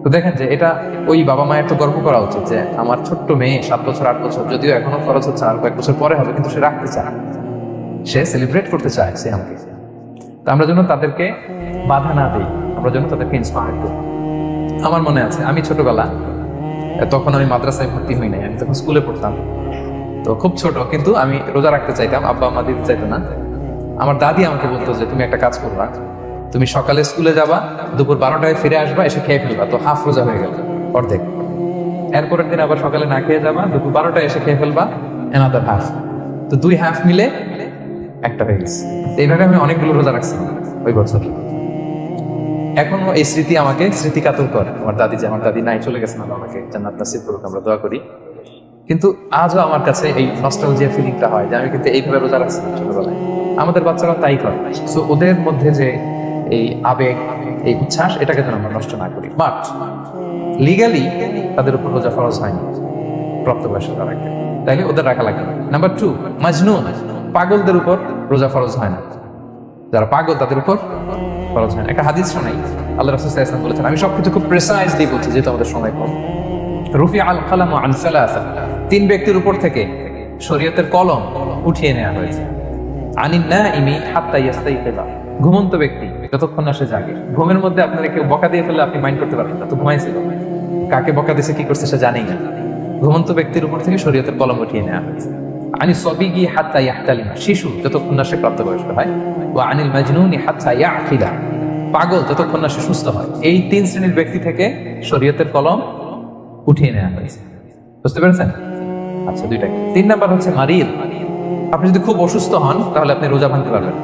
তো দেখেন যে এটা ওই বাবা মায়ের তো গর্ব করা উচিত যে আমার ছোট্ট মেয়ে 7 বছর 8 বছর, যদিও এখনো খরচ হচ্ছে, আর কয়েক বছর পরে হবে, কিন্তু সে রাখতে চায়, সে সেলিব্রেট করতে চায় সে আমাকে। তো আমরা যেন তাদেরকে বাধা না দিই, আমরা যেন তাদেরকে ইন্সপায়ার করি। আমার মনে আছে আমি ছোটবেলা, তখন আমি মাদ্রাসায় ভর্তি হই নাই, আমি তখন স্কুলে পড়তাম, তো খুব ছোট, কিন্তু আমি রোজা রাখতে চাইতাম, আব্বা আম্মা দিতে চাইতো না। আমার দাদি আমাকে বলতো যে তুমি একটা কাজ করবা, তুমি সকালে স্কুলে যাবা, দুপুর 12টায় ফিরে আসবা, এসে খেয়ে ফেলবা, তো হাফ রোজা হয়ে গেল, অর্ধেক। এরপরের দিন আবার সকালে না খেয়ে যাবা, দুপুর 12টায় এসে খেয়ে ফেলবা, অ্যানাদার হাফ, তো 2 হাফ মিলে একটা হয়ে গেছে। এইভাবে আমি অনেকগুলো রোজা রাখছি ওই বছর। এখনো এই স্মৃতি আমাকে স্মৃতিকাতর করে। আমার দাদি, যে আমার দাদি নাই, চলে গেছেন, আমাকে জান্নাত নসিব করুক, আমরা দোয়া করি। কিন্তু আজও আমার কাছে এই নস্টালজিয়া ফিলিংটা হয় যে আমি কিন্তু এইভাবে রোজা রাখছি ছোটবেলায়। আমাদের বাচ্চারা তাই করে। সো ওদের মধ্যে যে এই আবেগ, এই উচ্ছ্বাস, এটাকে যেন আমরা নষ্ট না করি। বাট লিগালি তাদের উপর রোজা ফরজ হয়নি প্রাপ্তবয়স্ক রাখতে, তাইলে ওদের রাখা লাগবে। নাম্বার 2, মাজনুন, পাগলদের উপর রোজা ফরজ হয় না। যারা পাগল তাদের উপর ফরজ হয় না। একটা হাদিস শোনাই, আল্লাহ রাসূল সাল্লাল্লাহু আলাইহি ওয়াসাল্লাম বলেছেন, আমি সবকিছু খুব প্রিসাইজলি বলছি যেহেতু আমাদের সময় কম। রুফিআ আল কালামু আন সালাসা, 3 ব্যক্তির উপর থেকে শরীয়তের কলম উঠিয়ে নেওয়া হয়েছে। আনিন নাইমি হাত্তা ইয়াস্তাইকিযা, ঘুমন্ত ব্যক্তি যতক্ষণ না সে জাগে। ঘুমের মধ্যে আপনারা কেউ বকা দিয়ে ফেললে আপনি মাইন্ড করতে পারবেন না, তো ঘুমাইছিল, কাকে বকা দিয়েছে কি করছে সে জানেই না। ঘুমন্ত ব্যক্তির উপর থেকে শরীয়তের কলম উঠিয়ে নেওয়া হয়েছে। আনি সবিগি হাত্তা ইয়াহতালিমা, শিশু যতক্ষণ না সে প্রাপ্তবয়স্ক হয়। ওয়া আনিল মাজনুনি হাত্তা ইয়াকিলা, পাগল যতক্ষণ না সে সুস্থ হয়। এই 3 শ্রেণীর ব্যক্তি থেকে শরীয়তের কলম উঠিয়ে নেওয়া হয়েছে। বুঝতে পেরেছেন? আচ্ছা, 2টা। 3 নাম্বার হচ্ছে মারিদ, আপনি যদি খুব অসুস্থ হন তাহলে আপনি রোজা ভাঙতে পারবেন,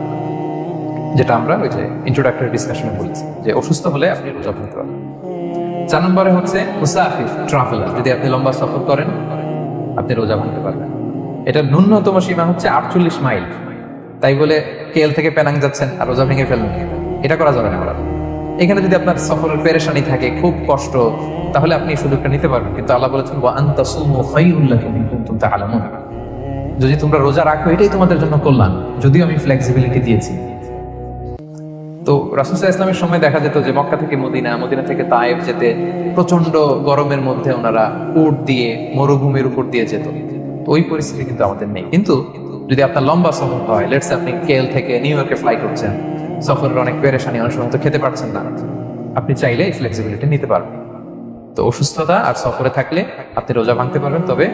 যেটা আমরা ওই যে ইন্ট্রোডাক্টরি ডিসকাশনে বলেছি যে অসুস্থ হলে আপনি রোজা ভাঙতে পারবেন। 4 নম্বরে হচ্ছে মুসাফির, ট্রাভেলার, যদি আপনি লম্বা সফর করেন আপনি রোজা ভাঙতে পারবেন। এটা ন্যূনতম সীমা হচ্ছে 48 মাইল। তাই বলে কেএল থেকে পেনাং যাচ্ছেন আর রোজা ভেঙে ফেলবেন, এটা করা যাবে না। এখানে যদি আপনার সফরের পেরেশানি থাকে, খুব কষ্ট, তাহলে আপনি এই সুযোগটা নিতে পারবেন। কিন্তু আল্লাহ বলেছেন ওয়া আনতাসুমু খায়রুল লাকুম ইন কুনতুম তা'লামুন, যদি তোমরা রোজা রাখো এটাই তোমাদের জন্য কল্যাণ, যদিও আমি ফ্লেক্সিবিলিটি দিয়েছি। তো রাসূল সাল্লাল্লাহু আলাইহি ওয়াসাল্লামের সময় দেখা যেত যে মক্কা থেকে মদিনা, মদিনা থেকে তায়েফ যেতে প্রচন্ড গরমের মধ্যে ওনারা উট দিয়ে মরুভূমির উপর দিয়ে যেত। তো ওই পরিস্থিতি কিন্তু আমাদের নেই। কিন্তু যদি আপনার লম্বা সফর হয়, লেটস আপনি কেএল থেকে নিউ ইয়র্কে ফ্লাই করছেন, সফরের অনেক পেরেশানি, অনেক সময় তো খেতে পারছেন না, আপনি চাইলে এই ফ্লেক্সিবিলিটি নিতে পারবেন। তো অসুস্থতা আর সফরে থাকলে আপনি রোজা ভাঙতে পারবেন, তবে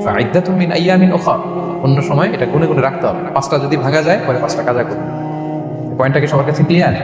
ফাইদ্দাতুম মিন আইয়ামিন উখর, অন্য সময় এটা গুনে গুনে রাখতে হবে। 5টা যদি ভাঙা যায় পরে 5টা কাজা করবে। পয়েন্টটা কি সবার কাছে ক্লিয়ার?